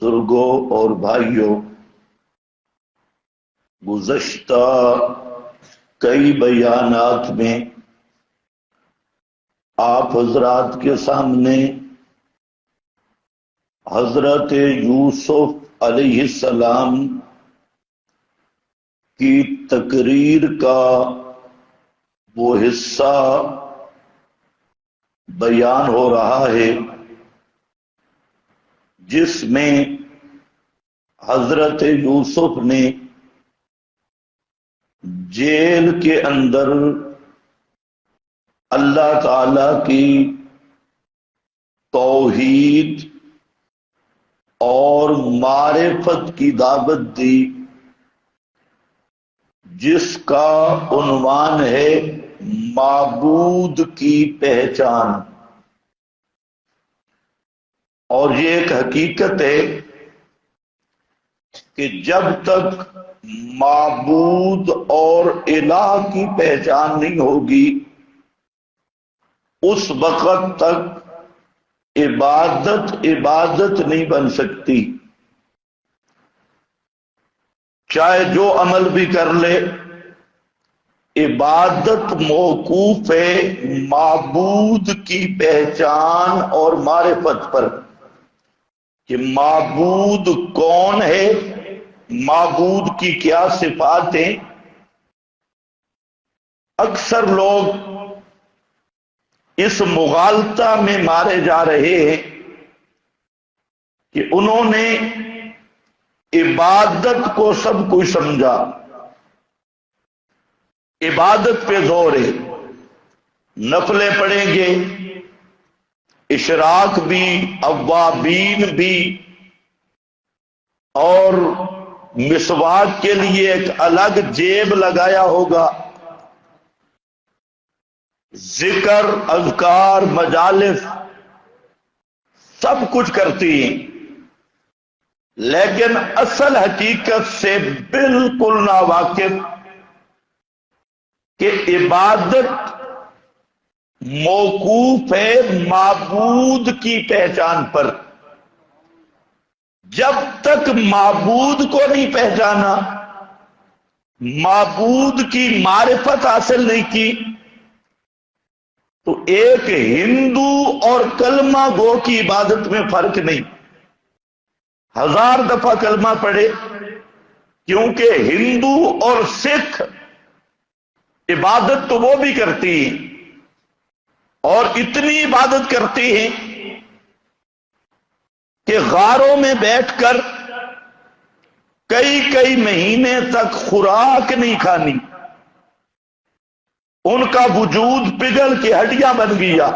بزرگوں اور بھائیوں، گزشتہ کئی بیانات میں آپ حضرات کے سامنے حضرت یوسف علیہ السلام کی تقریر کا وہ حصہ بیان ہو رہا ہے جس میں حضرت یوسف نے جیل کے اندر اللہ تعالی کی توحید اور معرفت کی دعوت دی، جس کا عنوان ہے معبود کی پہچان۔ اور یہ ایک حقیقت ہے کہ جب تک معبود اور الہ کی پہچان نہیں ہوگی اس وقت تک عبادت نہیں بن سکتی۔ چاہے جو عمل بھی کر لے، عبادت موقوف ہے معبود کی پہچان اور معرفت پر، کہ معبود کون ہے، معبود کی کیا صفات ہیں۔ اکثر لوگ اس مغالطہ میں مارے جا رہے ہیں کہ انہوں نے عبادت کو سب کچھ سمجھا، عبادت پہ زور ہے، نفلیں پڑھیں گے، اشراق بھی، اوابین بھی، اور مسواک کے لیے ایک الگ جیب لگایا ہوگا، ذکر، اذکار، مجالس سب کچھ کرتی ہیں، لیکن اصل حقیقت سے بالکل ناواقف کہ عبادت موقوف ہے معبود کی پہچان پر۔ جب تک معبود کو نہیں پہچانا، معبود کی معرفت حاصل نہیں کی، تو ایک ہندو اور کلمہ گو کی عبادت میں فرق نہیں۔ 1000 دفعہ کلمہ پڑھے، کیونکہ ہندو اور سکھ عبادت تو وہ بھی کرتی ہیں، اور اتنی عبادت کرتی ہیں کہ غاروں میں بیٹھ کر کئی مہینے تک خوراک نہیں کھانی، ان کا وجود پگھل کے ہڈیاں بن گیا۔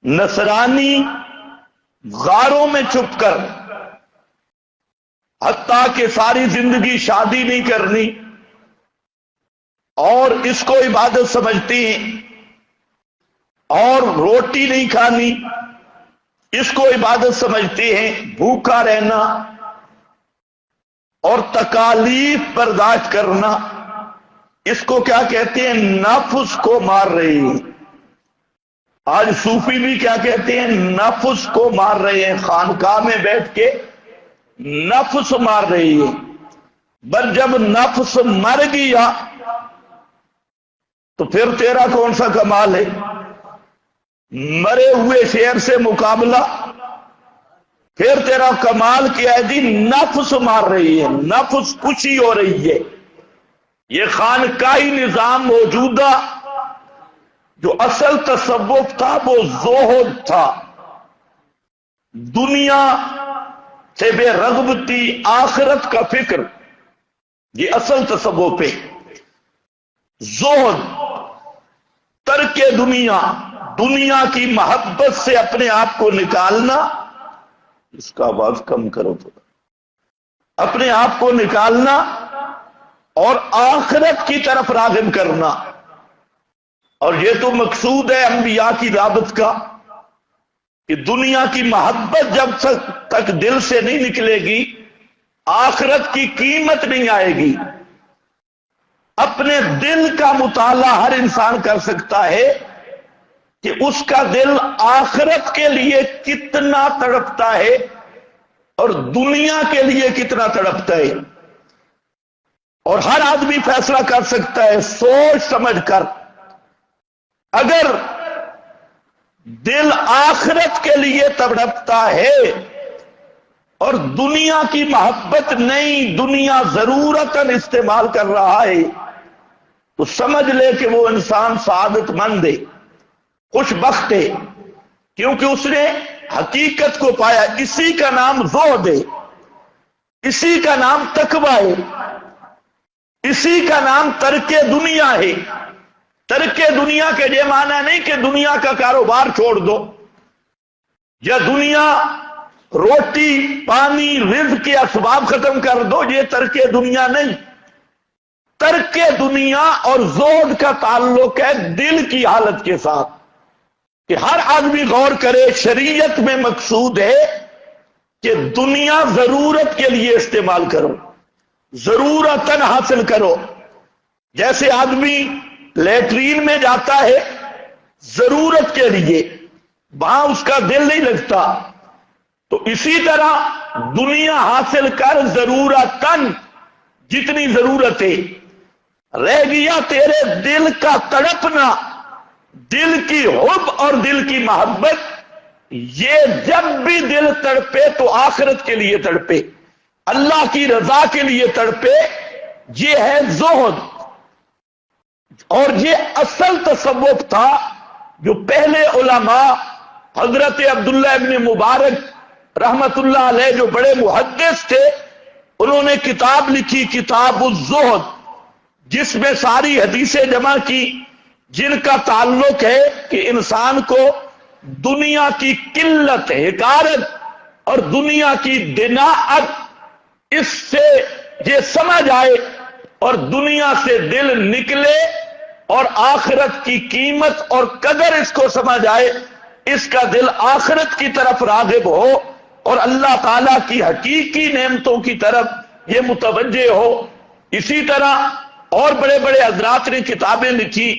نصرانی غاروں میں چھپ کر، حتیٰ کہ ساری زندگی شادی نہیں کرنی اور اس کو عبادت سمجھتی ہیں، اور روٹی نہیں کھانی اس کو عبادت سمجھتی ہیں، بھوکا رہنا اور تکالیف برداشت کرنا اس کو کیا کہتے ہیں؟ نفس کو مار رہی ہیں۔ آج صوفی بھی کیا کہتے ہیں؟ نفس کو مار رہے ہیں، خانقاہ میں بیٹھ کے نفس مار رہی ہے۔ بس جب نفس مر گیا تو پھر تیرا کون سا کمال ہے؟ مرے ہوئے شیر سے مقابلہ، پھر تیرا کمال کیا ہے؟ جی نفس مار رہی ہے، نفس کشی ہو رہی ہے۔ یہ خانقاہی نظام موجودہ جو اصل تصوف تھا وہ زہد تھا، دنیا سے بے رغبتی، آخرت کا فکر، یہ اصل تصوف ہے۔ زہد، ترک دنیا، دنیا کی محبت سے اپنے آپ کو نکالنا، اس کا آواز کم کرو تھوڑا، اپنے آپ کو نکالنا اور آخرت کی طرف راغب کرنا۔ اور یہ تو مقصود ہے انبیاء کی دعوت کا، کہ دنیا کی محبت جب تک دل سے نہیں نکلے گی آخرت کی قیمت نہیں آئے گی۔ اپنے دل کا مطالعہ ہر انسان کر سکتا ہے کہ اس کا دل آخرت کے لیے کتنا تڑپتا ہے، اور دنیا کے لیے کتنا تڑپتا ہے. اور ہر آدمی فیصلہ کر سکتا ہے سوچ سمجھ کر. اگر دل آخرت کے لیے تڑپتا ہے اور دنیا کی محبت نہیں، دنیا ضرورتاً استعمال کر رہا ہے، تو سمجھ لے کہ وہ انسان سعادت مند ہے، خوش بخت ہے، کیونکہ اس نے حقیقت کو پایا. اسی کا نام زہد ہے، اسی کا نام تقویٰ ہے، اسی کا نام ترک دنیا ہے. ترک دنیا کے یہ معنی نہیں کہ دنیا کا کاروبار چھوڑ دو یا دنیا روٹی پانی رزق کے اسباب ختم کر دو، یہ ترک دنیا نہیں. ترک دنیا اور زہد کا تعلق ہے دل کی حالت کے ساتھ، کہ ہر آدمی غور کرے شریعت میں مقصود ہے کہ دنیا ضرورت کے لیے استعمال کرو، ضرورتاً حاصل کرو. جیسے آدمی لیٹرین میں جاتا ہے ضرورت کے لیے، وہاں اس کا دل نہیں لگتا، تو اسی طرح دنیا حاصل کر ضرورتاً، جتنی ضرورت ہے. رہ گیا تیرے دل کا تڑپنا، دل کی حب اور دل کی محبت. یہ جب بھی دل تڑپے تو آخرت کے لیے تڑپے، اللہ کی رضا کے لیے تڑپے. یہ ہے زہد. اور یہ اصل تصوف تھا جو پہلے علماء حضرت عبداللہ ابن مبارک رحمت اللہ علیہ جو بڑے محدث تھے، انہوں نے کتاب لکھی کتاب الزہد، جس میں ساری حدیثیں جمع کی جن کا تعلق ہے کہ انسان کو دنیا کی قلت، حقارت اور دنیا کی دناءت، اس سے یہ سمجھ آئے اور دنیا سے دل نکلے اور آخرت کی قیمت اور قدر اس کو سمجھ آئے، اس کا دل آخرت کی طرف راغب ہو اور اللہ تعالیٰ کی حقیقی نعمتوں کی طرف یہ متوجہ ہو. اسی طرح اور بڑے بڑے حضرات نے کتابیں لکھی.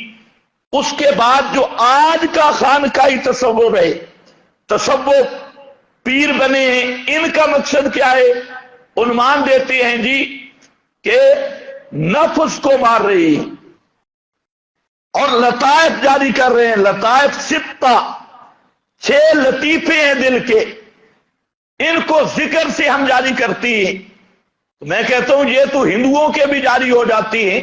اس کے بعد جو آج کا خانقاہی تصور ہے، تصوف پیر بنے ہیں، ان کا مقصد کیا ہے؟ عنوان دیتے ہیں جی کہ نفس کو مار رہی ہیں اور لطائف جاری کر رہے ہیں. لطائف ستہ، 6 لطیفے ہیں دل کے، ان کو ذکر سے ہم جاری کرتی ہیں. میں کہتا ہوں یہ تو ہندوؤں کے بھی جاری ہو جاتی ہیں،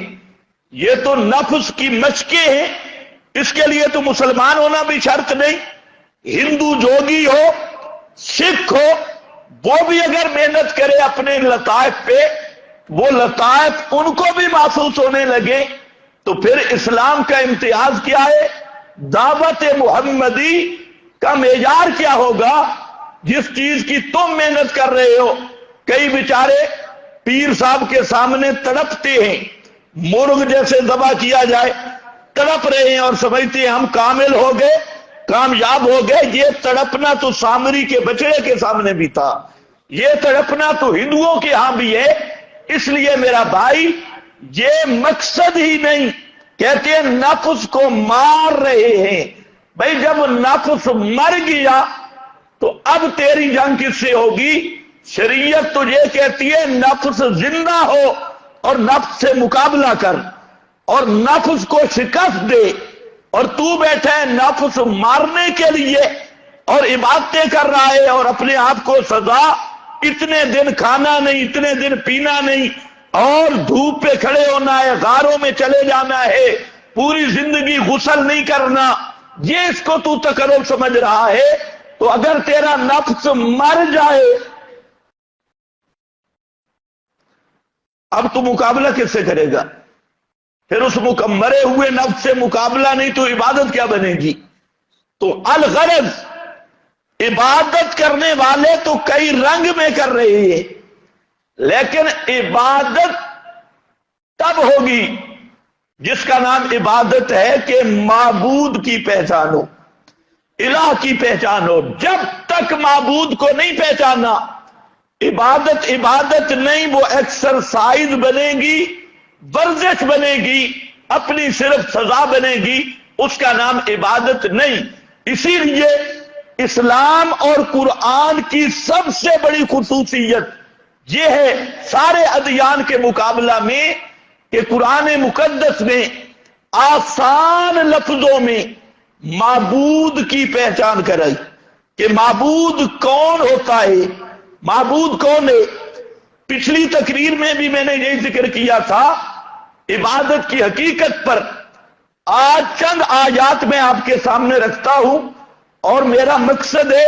یہ تو نفس کی مشقیں ہیں، اس کے لیے تو مسلمان ہونا بھی شرط نہیں. ہندو جوگی ہو، سکھ ہو، وہ بھی اگر محنت کرے اپنے لطائف پہ، وہ لطائف ان کو بھی محسوس ہونے لگے، تو پھر اسلام کا امتیاز کیا ہے؟ دعوت محمدی کا معیار کیا ہوگا؟ جس چیز کی تم محنت کر رہے ہو. کئی بیچارے پیر صاحب کے سامنے تڑپتے ہیں، مرغ جیسے ذبح کیا جائے، تڑپ رہے ہیں اور سمجھتے ہیں ہم کامل ہو گئے، کامیاب ہو گئے. یہ تڑپنا تو سامری کے بچڑے کے سامنے بھی تھا، یہ تڑپنا تو ہندوؤں کے ہاں بھی ہے. اس لیے میرا بھائی یہ مقصد ہی نہیں. کہتے ہیں نفس کو مار رہے ہیں. بھائی جب نفس مر گیا تو اب تیری جنگ کس سے ہوگی؟ شریعت تو یہ کہتی ہے نفس زندہ ہو اور نفس سے مقابلہ کر اور نفس کو شکست دے. اور تو بیٹھا ہے نفس مارنے کے لیے اور عبادتیں کر رہا ہے اور اپنے آپ کو سزا، اتنے دن کھانا نہیں، اتنے دن پینا نہیں، اور دھوپ پہ کھڑے ہونا ہے، غاروں میں چلے جانا ہے، پوری زندگی غسل نہیں کرنا، یہ اس کو تو تقرب سمجھ رہا ہے. تو اگر تیرا نفس مر جائے اب تو مقابلہ کس سے کرے گا؟ پھر اس مرے ہوئے نفس سے مقابلہ نہیں تو عبادت کیا بنے گی؟ تو الغرض عبادت کرنے والے تو کئی رنگ میں کر رہے ہیں، لیکن عبادت تب ہوگی جس کا نام عبادت ہے کہ معبود کی پہچان ہو، الہ کی پہچان ہو. جب تک معبود کو نہیں پہچانا عبادت عبادت نہیں، وہ ایکسرسائز بنے گی، ورزش بنے گی، اپنی صرف سزا بنے گی، اس کا نام عبادت نہیں. اسی لیے اسلام اور قرآن کی سب سے بڑی خصوصیت یہ ہے سارے ادیان کے مقابلہ میں کہ قرآن مقدس نے آسان لفظوں میں معبود کی پہچان کرائی کہ معبود کون ہوتا ہے، معبود کون ہے۔ پچھلی تقریر میں بھی میں نے یہی ذکر کیا تھا عبادت کی حقیقت پر۔ آج چند آیات میں آپ کے سامنے رکھتا ہوں اور میرا مقصد ہے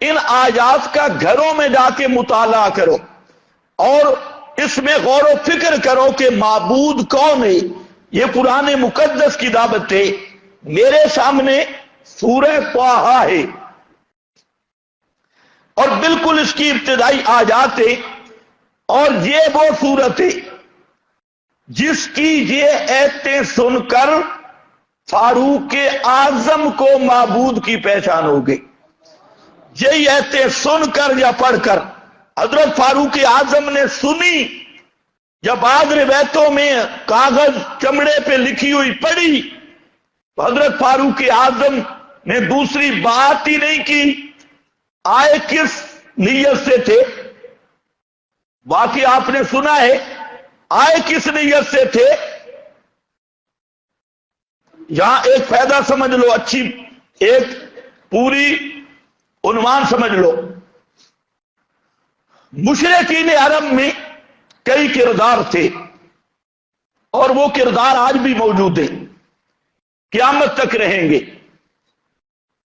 ان آیات کا گھروں میں جا کے مطالعہ کرو اور اس میں غور و فکر کرو کہ معبود کون ہے۔ یہ قرآن مقدس کی دعوت ہے۔ میرے سامنے سورہ طٰہٰ ہے اور بالکل اس کی ابتدائی آیات ہے، اور یہ وہ سورت ہے جس کی یہ آیتیں سن کر فاروق اعظم کو معبود کی پہچان ہو گئی۔ یہی آیتیں سن کر یا پڑھ کر حضرت فاروق اعظم نے سنی، یا بعض روایتوں میں کاغذ چمڑے پہ لکھی ہوئی پڑھی، تو حضرت فاروق اعظم نے دوسری بات ہی نہیں کی۔ آئے کس نیت سے تھے؟ واقعی آپ نے سنا ہے، آئے کس نیت سے تھے؟ یہاں ایک فائدہ سمجھ لو، اچھی ایک پوری عنوان سمجھ لو۔ مشرکین عرب میں کئی کردار تھے اور وہ کردار آج بھی موجود ہیں، قیامت تک رہیں گے۔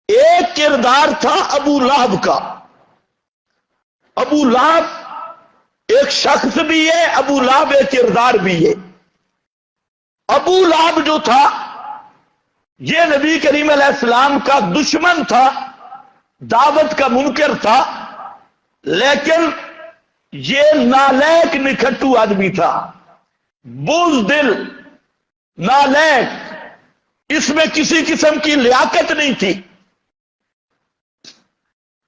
ایک کردار تھا ابو لہب کا۔ ابو لہب ایک شخص بھی ہے، ابو لہب ایک کردار بھی ہے۔ ابو لہب جو تھا یہ نبی کریم علیہ السلام کا دشمن تھا، دعوت کا منکر تھا، لیکن یہ نالائق نکھٹو آدمی تھا، بزدل، نالائق، اس میں کسی قسم کی لیاقت نہیں تھی۔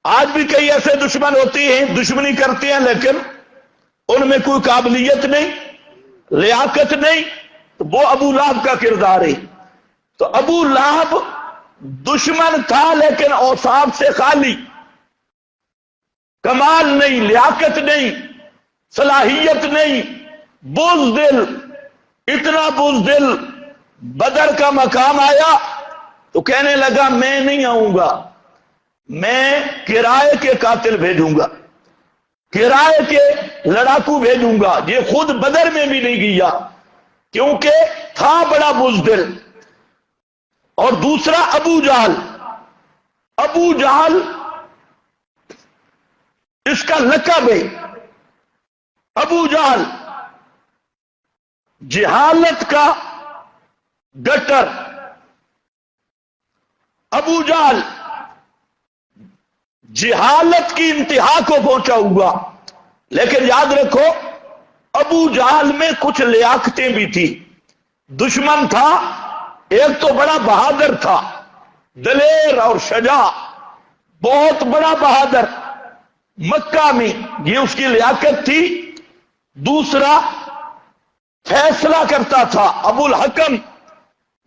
آج بھی کئی ایسے دشمن ہوتے ہیں، دشمنی کرتے ہیں لیکن ان میں کوئی قابلیت نہیں، لیاقت نہیں، تو وہ ابو لہب کا کردار ہے۔ تو ابو لہب دشمن تھا لیکن اوصاف سے خالی، کمال نہیں، لیاقت نہیں، صلاحیت نہیں، بزدل، اتنا بزدل۔ بدر کا مقام آیا تو کہنے لگا میں نہیں آؤں گا، میں کرائے کے قاتل بھیجوں گا، کرائے کے لڑاکو بھیجوں گا۔ یہ خود بدر میں بھی نہیں گیا کیونکہ تھا بڑا بزدل۔ اور دوسرا ابو جہل۔ ابو جہل اس کا لقب ہے، ابو جہل جہالت کا گٹر، ابو جہل جہالت کی انتہا کو پہنچا ہوا۔ لیکن یاد رکھو ابو جہل میں کچھ لیاقتیں بھی تھی۔ دشمن تھا، ایک تو بڑا بہادر تھا، دلیر اور شجاع، بہت بڑا بہادر مکہ میں، یہ اس کی لیاقت تھی۔ دوسرا فیصلہ کرتا تھا، ابو الحکم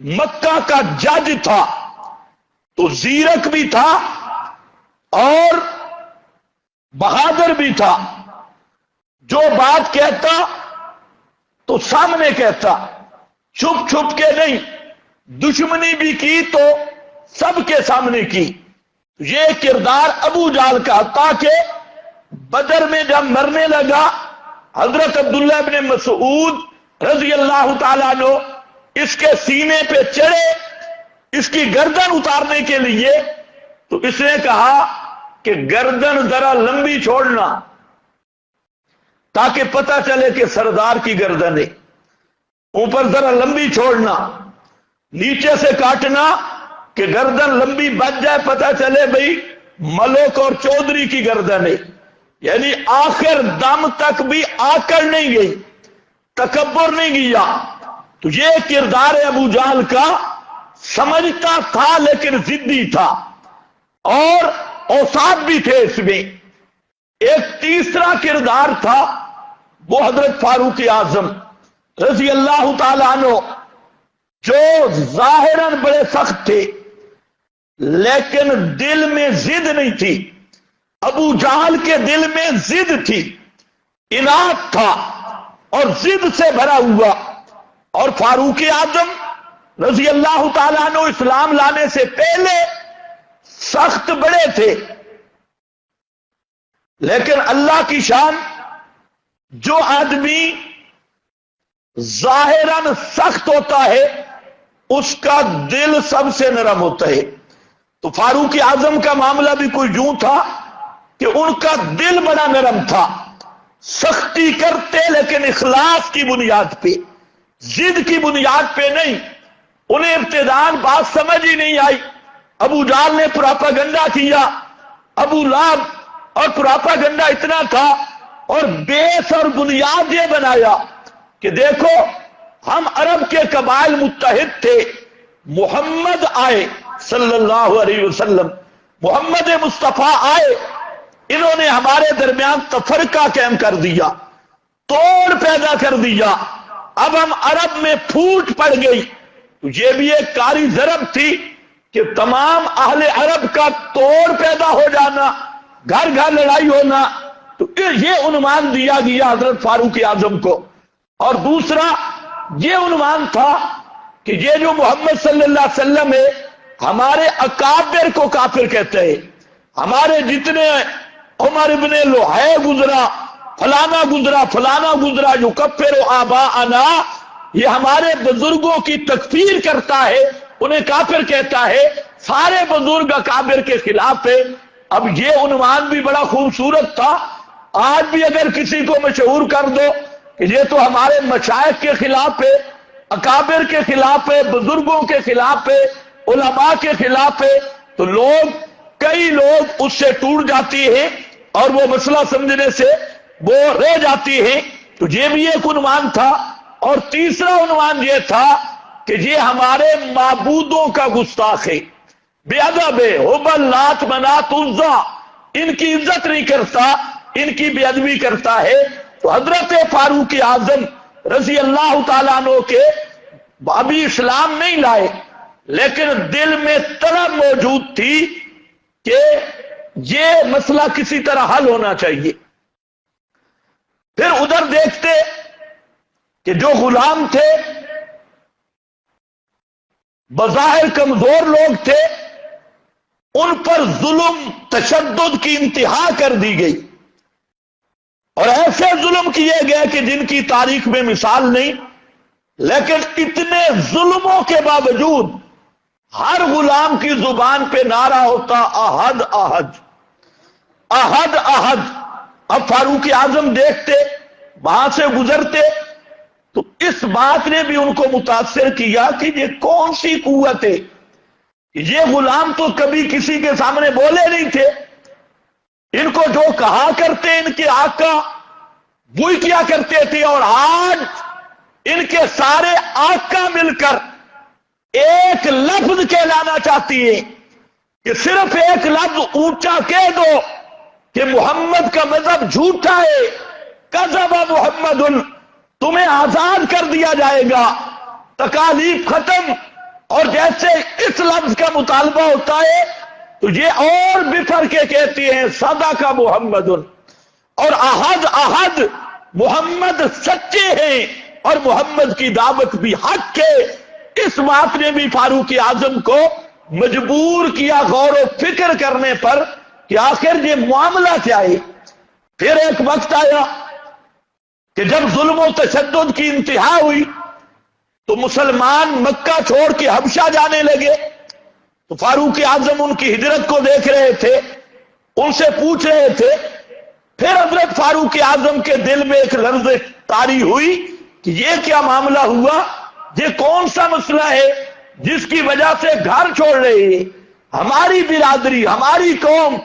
مکہ کا جج تھا، تو زیرک بھی تھا اور بہادر بھی تھا۔ جو بات کہتا تو سامنے کہتا، چھپ چھپ کے نہیں، دشمنی بھی کی تو سب کے سامنے کی۔ یہ کردار ابو جہل کا، تاکہ بدر میں جب مرنے لگا حضرت عبداللہ ابن مسعود رضی اللہ تعالیٰ عنہ اس کے سینے پہ چڑھے اس کی گردن اتارنے کے لیے، تو اس نے کہا کہ گردن ذرا لمبی چھوڑنا تاکہ پتہ چلے کہ سردار کی گردن ہے، اوپر ذرا لمبی چھوڑنا، نیچے سے کاٹنا کہ گردن لمبی بچ جائے، پتہ چلے بھئی ملک اور چودھری کی گردن ہے۔ یعنی آخر دم تک بھی آکڑ نہیں گئی، تکبر نہیں گیا۔ تو یہ کردار ابو جہل کا، سمجھتا تھا لیکن ضدی تھا، اور اوصاف بھی تھے اس میں۔ ایک تیسرا کردار تھا، وہ حضرت فاروق اعظم رضی اللہ تعالیٰ عنہ، جو ظاہراً بڑے سخت تھے لیکن دل میں ضد نہیں تھی. ابو جہل کے دل میں ضد تھی، اناد تھا اور ضد سے بھرا ہوا. اور فاروق اعظم رضی اللہ تعالیٰ عنہ اسلام لانے سے پہلے سخت بڑے تھے، لیکن اللہ کی شان، جو آدمی ظاہراً سخت ہوتا ہے اس کا دل سب سے نرم ہوتا ہے. تو فاروق اعظم کا معاملہ بھی کوئی یوں تھا کہ ان کا دل بڑا نرم تھا، سختی کرتے لیکن اخلاص کی بنیاد پہ، ضد کی بنیاد پہ نہیں. انہیں ابتداءً بات سمجھ ہی نہیں آئی. ابو جہل نے پراپاگنڈا کیا، ابو لہب، اور پراپاگنڈا اتنا تھا اور بیس اور بنیاد یہ بنایا کہ دیکھو ہم عرب کے قبائل متحد تھے، محمد آئے صلی اللہ علیہ وسلم، محمد مصطفیٰ آئے، انہوں نے ہمارے درمیان تفرقہ قائم کر دیا، توڑ پیدا کر دیا. اب ہم عرب میں پھوٹ پڑ گئی. تو یہ بھی ایک کاری ضرب تھی کہ تمام اہل عرب کا توڑ پیدا ہو جانا، گھر گھر لڑائی ہونا. تو یہ عنوان دیا گیا حضرت فاروق اعظم کو. اور دوسرا یہ عنوان تھا کہ یہ جو محمد صلی اللہ علیہ وسلم ہے، ہمارے اکابر کو کافر کہتے ہیں. ہمارے جتنے عمر ابن لوہے گزرا، فلانا گزرا، فلانا گزرا، یکفر آباءنا، یہ ہمارے بزرگوں کی تکفیر کرتا ہے، انہیں کافر کہتا ہے. سارے بزرگ اکابر کے خلاف ہے. اب یہ عنوان بھی بڑا خوبصورت تھا. آج بھی اگر کسی کو مشہور کر دو کہ یہ تو ہمارے مشائخ کے خلاف ہے، اکابر کے خلاف ہے، بزرگوں کے خلاف ہے، علماء کے خلاف ہے، تو کئی لوگ اس سے ٹوٹ جاتی ہیں اور وہ مسئلہ سمجھنے سے وہ رہ جاتی ہیں. تو یہ بھی ایک عنوان تھا. اور تیسرا عنوان یہ تھا کہ یہ ہمارے معبودوں کا گستاخ ہے، بے ادب ہے، حبل، لات، منات، عزا، ان کی عزت نہیں کرتا، ان کی بے ادبی کرتا ہے. تو حضرت فاروق اعظم رضی اللہ تعالیٰ عنہ کے ابھی اسلام نہیں لائے، لیکن دل میں طلب موجود تھی کہ یہ مسئلہ کسی طرح حل ہونا چاہیے. پھر ادھر دیکھتے کہ جو غلام تھے بظاہر کمزور لوگ تھے، ان پر ظلم، تشدد کی انتہا کر دی گئی، اور ایسے ظلم کیے گئے کہ جن کی تاریخ میں مثال نہیں. لیکن اتنے ظلموں کے باوجود ہر غلام کی زبان پہ نعرہ ہوتا احد احد احد احد. اب فاروق اعظم دیکھتے، وہاں سے گزرتے، تو اس بات نے بھی ان کو متاثر کیا کہ یہ کون سی قوت ہے. یہ غلام تو کبھی کسی کے سامنے بولے نہیں تھے، ان کو جو کہا کرتے ان کے آقا وہی کیا کرتے تھے، اور آج ان کے سارے آقا مل کر ایک لفظ کہلانا چاہتی ہے کہ صرف ایک لفظ اونچا کہہ دو کہ محمد کا مذہب جھوٹا ہے، کذب محمد، تمہیں آزاد کر دیا جائے گا، تکالیف ختم. اور جیسے اس لفظ کا مطالبہ ہوتا ہے تو یہ اور بفر کے کہتی ہیں صدق محمد، اور احد احد، محمد سچے ہیں اور محمد کی دعوت بھی حق ہے. اس بات نے بھی فاروق اعظم کو مجبور کیا غور و فکر کرنے پر کہ آخر یہ معاملہ کیا ہے. پھر ایک وقت آیا کہ جب ظلم و تشدد کی انتہا ہوئی تو مسلمان مکہ چھوڑ کے حبشہ جانے لگے. تو فاروق اعظم ان کی ہجرت کو دیکھ رہے تھے، ان سے پوچھ رہے تھے. پھر حضرت فاروق اعظم کے دل میں ایک لرز طاری ہوئی کہ یہ کیا معاملہ ہوا، یہ کون سا مسئلہ ہے جس کی وجہ سے گھر چھوڑ رہے ہیں، ہماری برادری، ہماری قوم،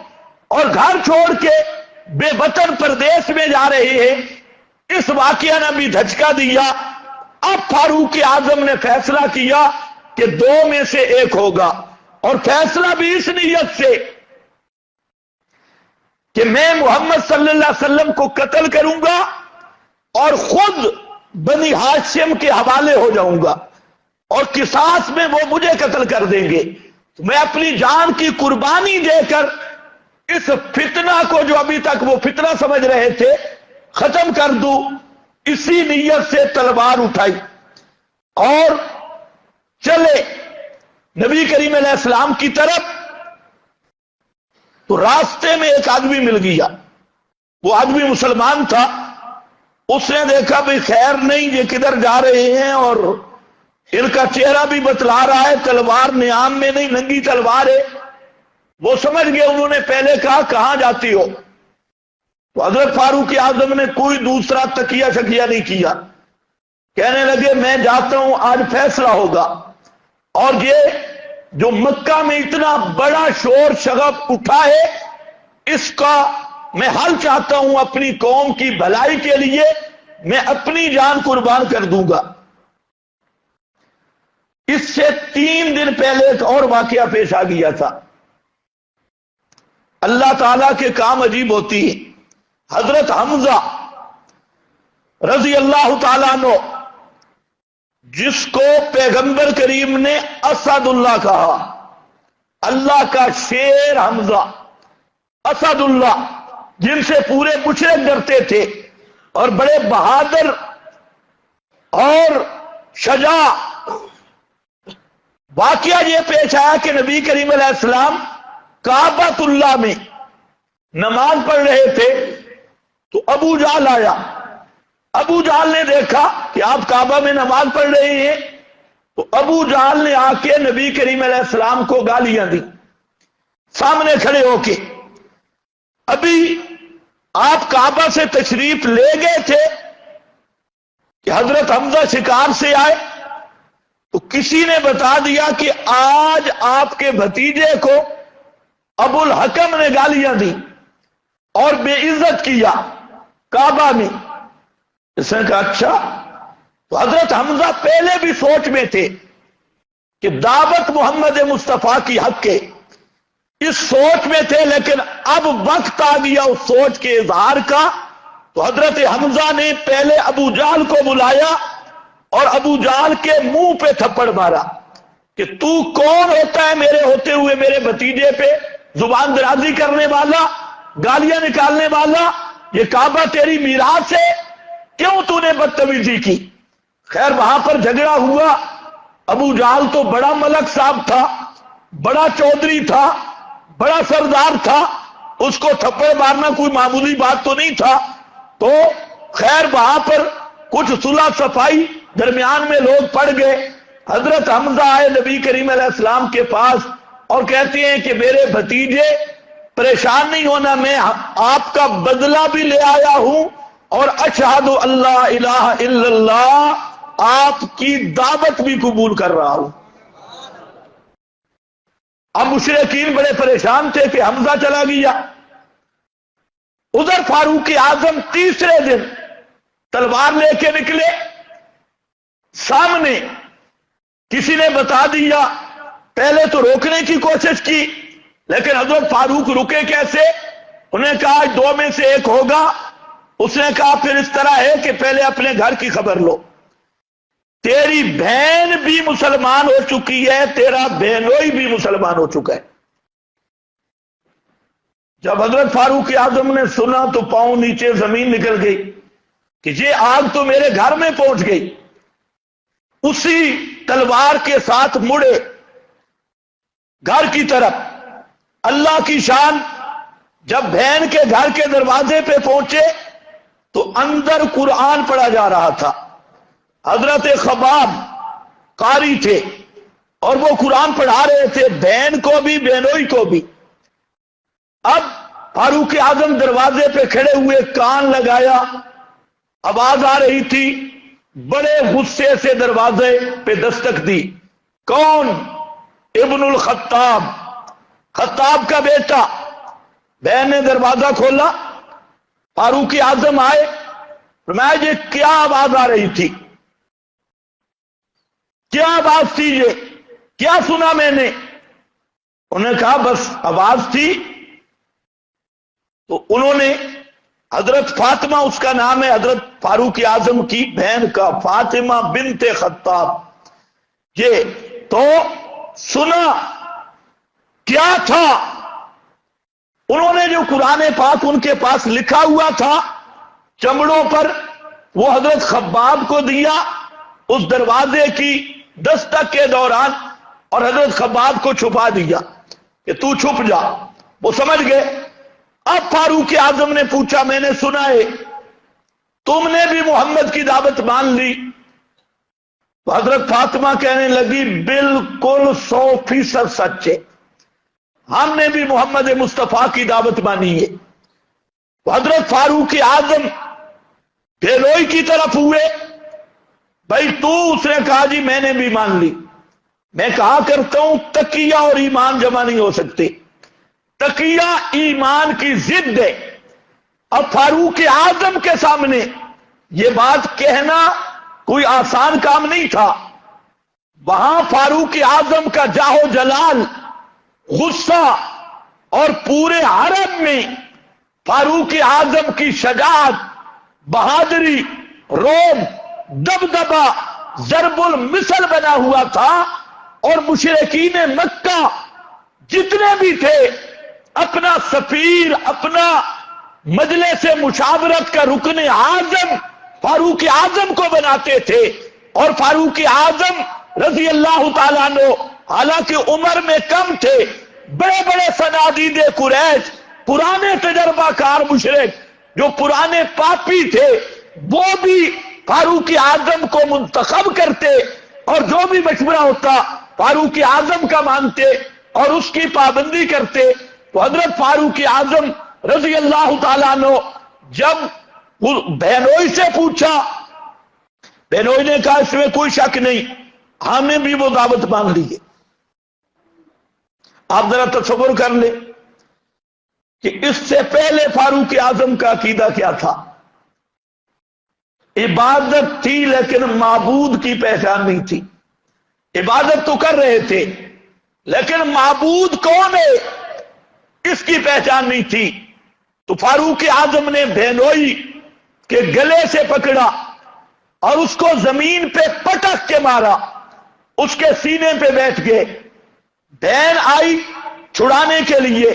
اور گھر چھوڑ کے بے وطن پردیس میں جا رہے ہیں. اس واقعہ نے بھی دھچکا دیا. اب فاروق اعظم نے فیصلہ کیا کہ دو میں سے ایک ہوگا، اور فیصلہ بھی اس نیت سے کہ میں محمد صلی اللہ علیہ وسلم کو قتل کروں گا اور خود بنی ہاشم کے حوالے ہو جاؤں گا، اور قصاص میں وہ مجھے قتل کر دیں گے. تو میں اپنی جان کی قربانی دے کر اس فتنہ کو جو ابھی تک وہ فتنہ سمجھ رہے تھے ختم کر دوں، اسی نیت سے تلوار اٹھائی اور چلے نبی کریم علیہ السلام کی طرف۔ تو راستے میں ایک آدمی مل گیا، وہ آدمی مسلمان تھا۔ اس نے دیکھا بھئی خیر نہیں، یہ کدھر جا رہے ہیں، اور ان کا چہرہ بھی بتلا رہا ہے تلوار نیام میں نہیں، ننگی تلوار ہے۔ وہ سمجھ گئے، انہوں نے پہلے کہا کہاں جاتی ہو؟ تو حضرت فاروق اعظم نے کوئی دوسرا تکیہ شکیہ نہیں کیا، کہنے لگے میں جاتا ہوں، آج فیصلہ ہوگا۔ اور یہ جو مکہ میں اتنا بڑا شور شغب اٹھا ہے، اس کا میں حل چاہتا ہوں، اپنی قوم کی بھلائی کے لیے میں اپنی جان قربان کر دوں گا۔ اس سے 3 دن پہلے ایک اور واقعہ پیش آ گیا تھا۔ اللہ تعالیٰ کے کام عجیب ہوتی ہے۔ حضرت حمزہ رضی اللہ تعالیٰ عنہ، جس کو پیغمبر کریم نے اسد اللہ کہا، اللہ کا شیر حمزہ، اسد اللہ، جن سے پورے مشرک ڈرتے تھے، اور بڑے بہادر اور شجاع۔ واقعہ یہ پیش آیا کہ نبی کریم علیہ السلام کعبۃ اللہ میں نماز پڑھ رہے تھے، تو ابو جہل آیا۔ ابو جہل نے دیکھا کہ آپ کعبہ میں نماز پڑھ رہے ہیں، تو ابو جہل نے آ کے نبی کریم علیہ السلام کو گالیاں دی سامنے کھڑے ہو کے۔ ابھی آپ کعبہ سے تشریف لے گئے تھے کہ حضرت حمزہ شکار سے آئے، تو کسی نے بتا دیا کہ آج آپ کے بھتیجے کو ابو الحکم نے گالیاں دی اور بے عزت کیا کعبہ میں۔ اس نے کہا اچھا۔ تو حضرت حمزہ پہلے بھی سوچ میں تھے کہ دعوت محمد مصطفیٰ کی حق کے، اس سوچ میں تھے، لیکن اب وقت آ گیا اس سوچ کے اظہار کا۔ تو حضرت حمزہ نے پہلے ابو جہل کو بلایا اور ابو جہل کے منہ پہ تھپڑ مارا کہ تو کون ہوتا ہے میرے ہوتے ہوئے میرے بھتیجے پہ زبان درازی کرنے والا، گالیاں نکالنے والا؟ یہ کعبہ تیری میراث ہے، کیوں تو نے بدتمیزی کی؟ خیر وہاں پر جھگڑا ہوا۔ ابو جہل تو بڑا ملک صاحب تھا، بڑا چودھری تھا، بڑا سردار تھا، اس کو تھپڑ مارنا کوئی معمولی بات تو نہیں تھا۔ تو خیر وہاں پر کچھ صلح صفائی درمیان میں لوگ پڑ گئے۔ حضرت حمزہ آئے نبی کریم علیہ السلام کے پاس اور کہتے ہیں کہ میرے بھتیجے پریشان نہیں ہونا، میں آپ کا بدلہ بھی لے آیا ہوں، اور اشہد اللہ الہ الا اللہ، آپ کی دعوت بھی قبول کر رہا ہوں۔ اب مشرکین بڑے پریشان تھے کہ حمزہ چلا گیا۔ ادھر فاروق اعظم تیسرے دن تلوار لے کے نکلے، سامنے کسی نے بتا دیا، پہلے تو روکنے کی کوشش کی، لیکن حضرت فاروق رکے کیسے؟ انہیں کہا 2 میں سے ایک ہوگا۔ اس نے کہا پھر اس طرح ہے کہ پہلے اپنے گھر کی خبر لو، تیری بہن بھی مسلمان ہو چکی ہے، تیرا بہنوئی بھی مسلمان ہو چکا ہے۔ جب حضرت فاروق اعظم نے سنا تو پاؤں نیچے زمین نکل گئی کہ یہ آگ تو میرے گھر میں پہنچ گئی۔ اسی تلوار کے ساتھ مڑے گھر کی طرف۔ اللہ کی شان، جب بہن کے گھر کے دروازے پہ پہنچے تو اندر قرآن پڑھا جا رہا تھا۔ حضرت خباب قاری تھے اور وہ قرآن پڑھا رہے تھے، بہن کو بھی بہنوئی کو بھی۔ اب فاروق اعظم دروازے پہ کھڑے ہوئے، کان لگایا، آواز آ رہی تھی، بڑے غصے سے دروازے پہ دستک دی۔ کون؟ ابن الخطاب، خطاب کا بیٹا۔ بہن نے دروازہ کھولا، فاروق اعظم آئے، فرمایا یہ کیا آواز آ رہی تھی؟ کیا آواز تھی یہ؟ کیا سنا میں نے؟ انہوں نے کہا بس آواز تھی۔ تو انہوں نے حضرت فاطمہ، اس کا نام ہے حضرت فاروق اعظم کی بہن کا، فاطمہ بنت خطاب، یہ تو سنا کیا تھا؟ انہوں نے جو قرآن پاک ان کے پاس لکھا ہوا تھا چمڑوں پر، وہ حضرت خباب کو دیا اس دروازے کی دستک کے دوران، اور حضرت خباب کو چھپا دیا کہ تو چھپ جا۔ وہ سمجھ گئے۔ اب فاروق اعظم نے پوچھا، میں نے سنا ہے تم نے بھی محمد کی دعوت مان لی؟ تو حضرت فاطمہ کہنے لگی بالکل 100% سچ ہے، ہم نے بھی محمد مصطفیٰ کی دعوت مانی ہے۔ تو حضرت فاروق اعظم بہنوئی کی طرف ہوئے، بھائی تو؟ اس نے کہا جی میں نے بھی مان لی۔ میں کہا کرتا ہوں تقیہ اور ایمان جمع نہیں ہو سکتے، تقیہ ایمان کی ضد ہے۔ اب فاروق اعظم کے سامنے یہ بات کہنا کوئی آسان کام نہیں تھا۔ وہاں فاروق اعظم کا جاہ و جلال، غصہ، اور پورے عرب میں فاروق اعظم کی شجاعت، بہادری، روب، دبدبہ ضرب المثل بنا ہوا تھا، اور مشرکین مکہ جتنے بھی تھے اپنا سفیر، اپنا مجلس مشاورت کا رکن اعظم فاروق اعظم کو بناتے تھے۔ اور فاروق اعظم رضی اللہ تعالیٰ عنہ حالانکہ عمر میں کم تھے، بڑے بڑے صنادید قریش، پرانے تجربہ کار مشرک جو پرانے پاپی تھے، وہ بھی فاروق اعظم کو منتخب کرتے، اور جو بھی مشورہ ہوتا فاروق اعظم کا مانتے اور اس کی پابندی کرتے۔ تو حضرت فاروق اعظم رضی اللہ تعالیٰ عنہ جب بہنوئی سے پوچھا، بہنوئی نے کہا اس میں کوئی شک نہیں، ہم نے بھی وہ دعوت مان لی ہے۔ آپ ذرا تصور کر لیں کہ اس سے پہلے فاروق اعظم کا عقیدہ کیا تھا؟ عبادت تھی لیکن معبود کی پہچان نہیں تھی۔ عبادت تو کر رہے تھے لیکن معبود کون ہے اس کی پہچان نہیں تھی۔ تو فاروق اعظم نے بہنوئی کے گلے سے پکڑا اور اس کو زمین پہ پٹک کے مارا، اس کے سینے پہ بیٹھ گئے۔ بہن آئی چھڑانے کے لیے،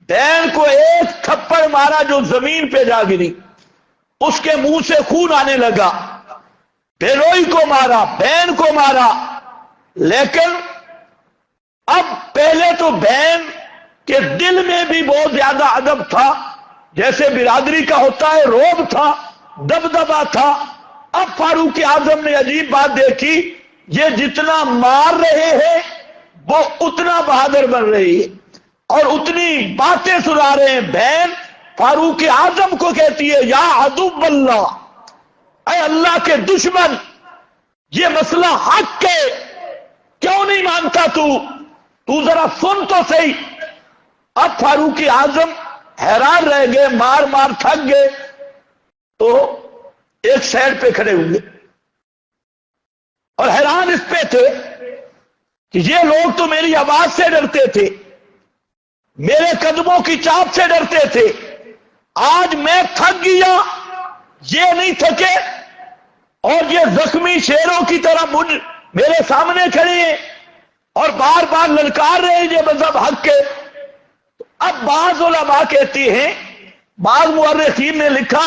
بہن کو ایک تھپڑ مارا جو زمین پہ جا گری، اس کے منہ سے خون آنے لگا۔ بہنوئی کو مارا، بہن کو مارا، لیکن اب پہلے تو بہن کے دل میں بھی بہت زیادہ ادب تھا، جیسے برادری کا ہوتا ہے، روب تھا، دبدبا تھا۔ اب فاروق اعظم نے عجیب بات دیکھی، یہ جتنا مار رہے ہیں وہ اتنا بہادر بن رہی ہے اور اتنی باتیں سنا رہے ہیں۔ بہن فاروق اعظم کو کہتی ہے یا عدو اللہ، اے اللہ کے دشمن، یہ مسئلہ حق ہے، کیوں نہیں مانتا تو ذرا سن تو صحیح۔ اب فاروق اعظم حیران رہ گئے، مار مار تھک گئے، تو ایک سائڈ پہ کھڑے ہوئے اور حیران اس پہ تھے کہ یہ لوگ تو میری آواز سے ڈرتے تھے، میرے قدموں کی چاپ سے ڈرتے تھے، آج میں تھک گیا، یہ نہیں تھکے، اور یہ زخمی شیروں کی طرح میرے سامنے کھڑے ہیں اور بار بار للکار رہے ہیں یہ مذہب حق کے۔ اب بعض علماء کہتی ہیں، بعض مورخین نے لکھا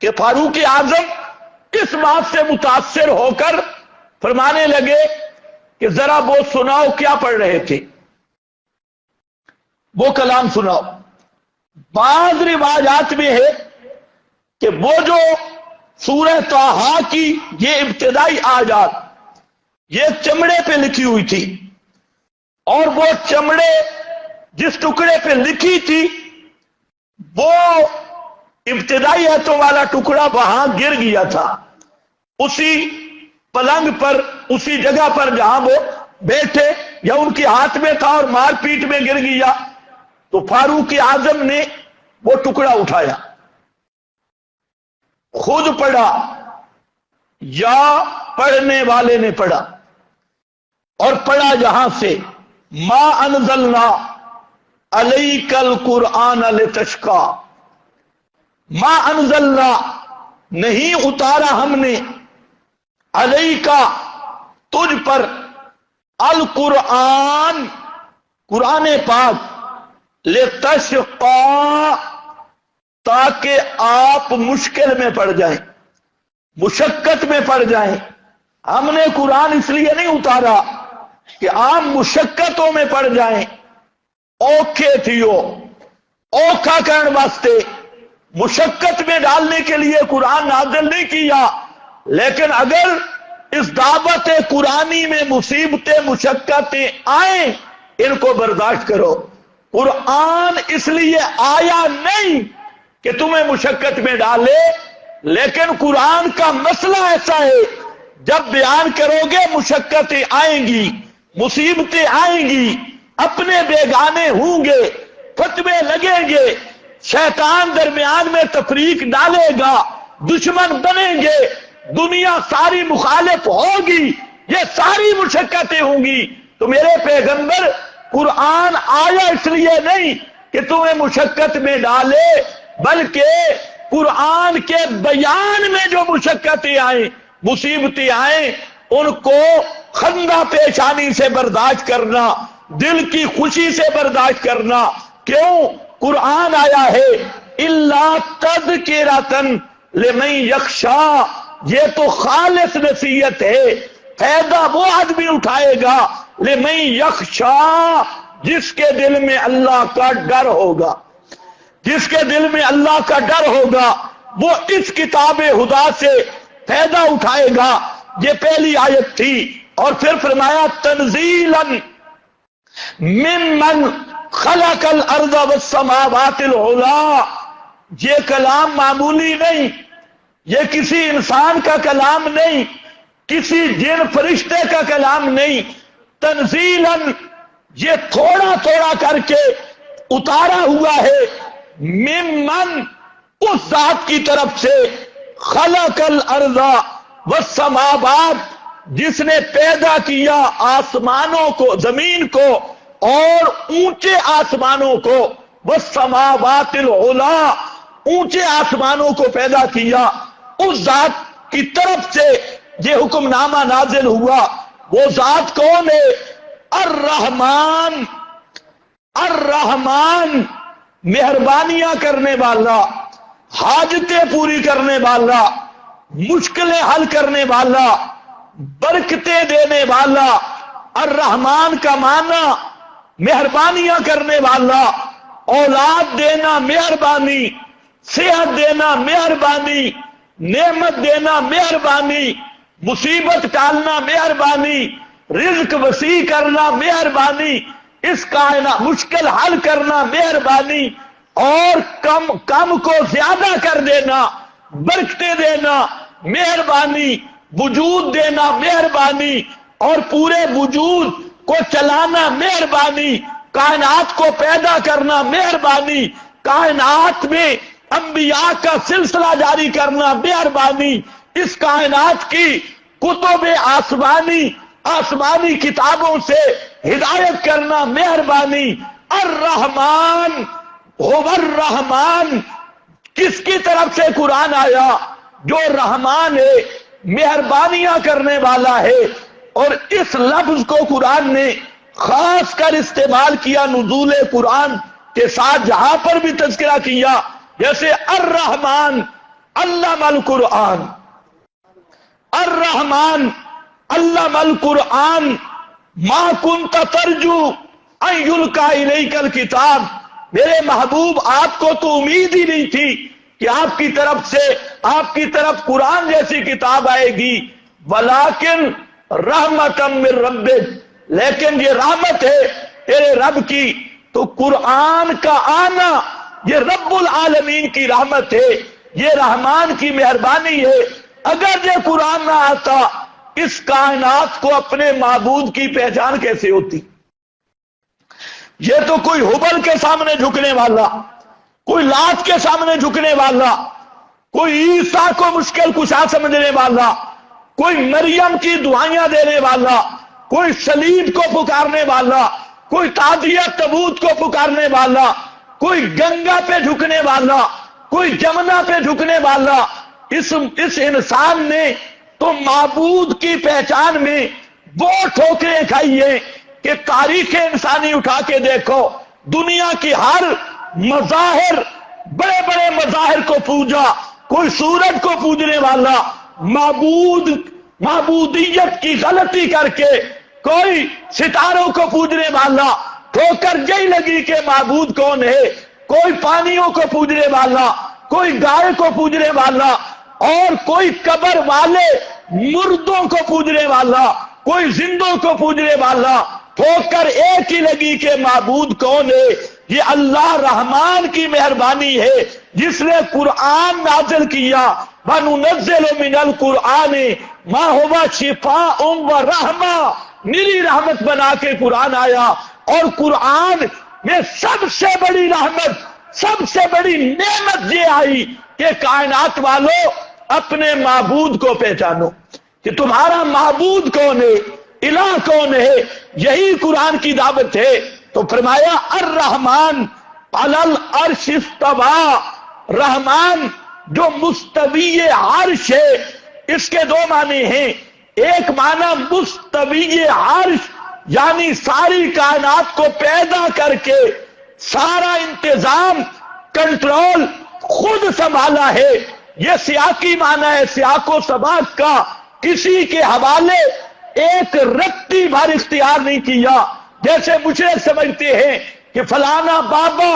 کہ فاروق اعظم اس بات سے متاثر ہو کر فرمانے لگے کہ ذرا وہ سناؤ کیا پڑھ رہے تھے، وہ کلام سناؤ۔ بعض روایات میں ہے کہ وہ جو سورہ طٰہٰ کی یہ ابتدائی آیات یہ چمڑے پہ لکھی ہوئی تھی، اور وہ چمڑے جس ٹکڑے پہ لکھی تھی وہ ابتدائی آیتوں والا ٹکڑا وہاں گر گیا تھا، اسی پلنگ پر، اسی جگہ پر جہاں وہ بیٹھے یا ان کے ہاتھ میں تھا اور مار پیٹ میں گر گیا۔ تو فاروق اعظم نے وہ ٹکڑا اٹھایا، خود پڑھا یا پڑھنے والے نے پڑھا، اور پڑھا یہاں سے ما انزلنا علیک القرآن لتشقی، ما انزلنا نہیں اتارا ہم نے، علیکا تجھ پر، القرآن قرآن پاک لتشقا، تاکہ آپ مشکل میں پڑ جائیں، مشقت میں پڑ جائیں۔ ہم نے قرآن اس لیے نہیں اتارا کہ آپ مشقتوں میں پڑ جائیں، اوکھے تھیو، اوکھا کرنے واسطے مشقت میں ڈالنے کے لیے قرآن نازل نہیں کیا۔ لیکن اگر اس دعوت قرآنی میں مصیبتیں، مشقتیں آئیں، ان کو برداشت کرو۔ قرآن اس لیے آیا نہیں کہ تمہیں مشقت میں ڈالے، لیکن قرآن کا مسئلہ ایسا ہے، جب بیان کرو گے مشقتیں آئیں گی، مصیبتیں آئیں گی، اپنے بیگانے ہوں گے، فتوے لگیں گے، شیطان درمیان میں تفریق ڈالے گا، دشمن بنیں گے، دنیا ساری مخالف ہوگی، یہ ساری مشقتیں ہوں گی۔ تو میرے پیغمبر، قرآن آیا اس لیے نہیں کہ تمہیں مشقت میں ڈالے، بلکہ قرآن کے بیان میں جو مشقتیں آئیں، مصیبتیں آئیں، ان کو خندہ پیشانی سے برداشت کرنا، دل کی خوشی سے برداشت کرنا۔ کیوں؟ قرآن آیا ہے الا تذکرۃ لمن یخشی، یہ تو خالص نصیحت ہے، فائدہ وہ آدمی اٹھائے گا لمن یخشی، جس کے دل میں اللہ کا ڈر ہوگا، جس کے دل میں اللہ کا ڈر ہوگا، وہ اس کتاب خدا سے فائدہ اٹھائے گا۔ یہ پہلی آیت تھی۔ اور پھر فرمایا تنزیلا ممن خلق الارض والسماوات العلی، یہ کلام معمولی نہیں، یہ کسی انسان کا کلام نہیں، کسی جن فرشتے کا کلام نہیں، تنزیلا، یہ تھوڑا تھوڑا کر کے اتارا ہوا ہے، ممن، اس ذات کی طرف سے، خلق الارض والسماوات، جس نے پیدا کیا آسمانوں کو، زمین کو اور اونچے آسمانوں کو، والسماوات العلی، اونچے آسمانوں کو پیدا کیا، اس ذات کی طرف سے یہ حکم نامہ نازل ہوا۔ وہ ذات کون ہے؟ الرحمن، الرحمن، مہربانیاں کرنے والا، حاجتیں پوری کرنے والا، مشکلیں حل کرنے والا، برکتیں دینے والا۔ الرحمن کا معنی مہربانیاں کرنے والا، اولاد دینا مہربانی، صحت دینا مہربانی، نعمت دینا مہربانی، مصیبت ٹالنا مہربانی، رزق وسیع کرنا مہربانی، اس کائنات مشکل حل کرنا مہربانی، اور کم کو زیادہ کر دینا، برکتیں دینا مہربانی، وجود دینا مہربانی، اور پورے وجود کو چلانا مہربانی، کائنات کو پیدا کرنا مہربانی، کائنات میں انبیاء کا سلسلہ جاری کرنا مہربانی، اس کائنات کی کتب آسمانی، آسمانی کتابوں سے ہدایت کرنا مہربانی۔ الرحمن هو الرحمن، کس کی طرف سے قرآن آیا؟ جو رحمان ہے، مہربانیاں کرنے والا ہے۔ اور اس لفظ کو قرآن نے خاص کر استعمال کیا نزول قرآن کے ساتھ، جہاں پر بھی تذکرہ کیا، جیسے الرحمن علم القرآن، الرحمن علم القرآن ما کنت ترجو ان یلقی الیک الکتاب، میرے محبوب آپ کو تو امید ہی نہیں تھی کہ آپ کی طرف قرآن جیسی کتاب آئے گی، ولیکن رحمتا من ربک، لیکن یہ رحمت ہے تیرے رب کی۔ تو قرآن کا آنا یہ رب العالمین کی رحمت ہے، یہ رحمان کی مہربانی ہے۔ اگر یہ قرآن نہ آتا، اس کائنات کو اپنے معبود کی پہچان کیسے ہوتی؟ یہ تو کوئی ہبل کے سامنے جھکنے والا، کوئی لات کے سامنے جھکنے والا، کوئی عیسیٰ کو مشکل کشا سمجھنے والا، کوئی مریم کی دعائیاں دینے والا، کوئی صلیب کو پکارنے والا، کوئی تعزیہ تبوت کو پکارنے والا، کوئی گنگا پہ جھکنے والا، کوئی جمنا پہ جھکنے والا، اس انسان نے تو معبود کی پہچان میں وہ ٹھوکریں کھائی ہیں کہ تاریخ انسانی اٹھا کے دیکھو، دنیا کی ہر مظاہر، بڑے بڑے مظاہر کو پوجا، کوئی سورج کو پوجنے والا، معبودیت کی غلطی کر کے کوئی ستاروں کو پوجنے والا، ٹھوکر یہی لگی کہ معبود کون ہے، کوئی پانیوں کو پوجنے والا، کوئی گائے کو پوجنے والا، اور کوئی قبر والے مردوں کو پوجنے والا، کوئی زندوں کو پوجنے والا، ٹھوکر ایک ہی لگی کہ معبود کون ہے؟ یہ اللہ رحمان کی مہربانی ہے جس نے قرآن نازل کیا، وَنُنَزِّلُ مِنَ الْقُرْآنِ مَا هُوَ شِفَاءٌ وَرَحْمَةٌ، میری رحمت بنا کے قرآن آیا، اور قرآن میں سب سے بڑی رحمت، سب سے بڑی نعمت یہ آئی کہ کائنات والوں اپنے معبود کو پہچانو کہ تمہارا معبود کون ہے، الہ کون ہے، یہی قرآن کی دعوت ہے۔ تو فرمایا الرحمن علی العرش استوی، رحمان جو مستوی عرش ہے، اس کے دو معنی ہیں، ایک معنی مستوی عرش یعنی ساری کائنات کو پیدا کر کے سارا انتظام، کنٹرول خود سنبھالا ہے، یہ سیاقی معنی ہے، سیاق و سباق کا، کسی کے حوالے ایک رتی بھر اختیار نہیں کیا۔ جیسے مشرک سمجھتے ہیں کہ فلانا بابا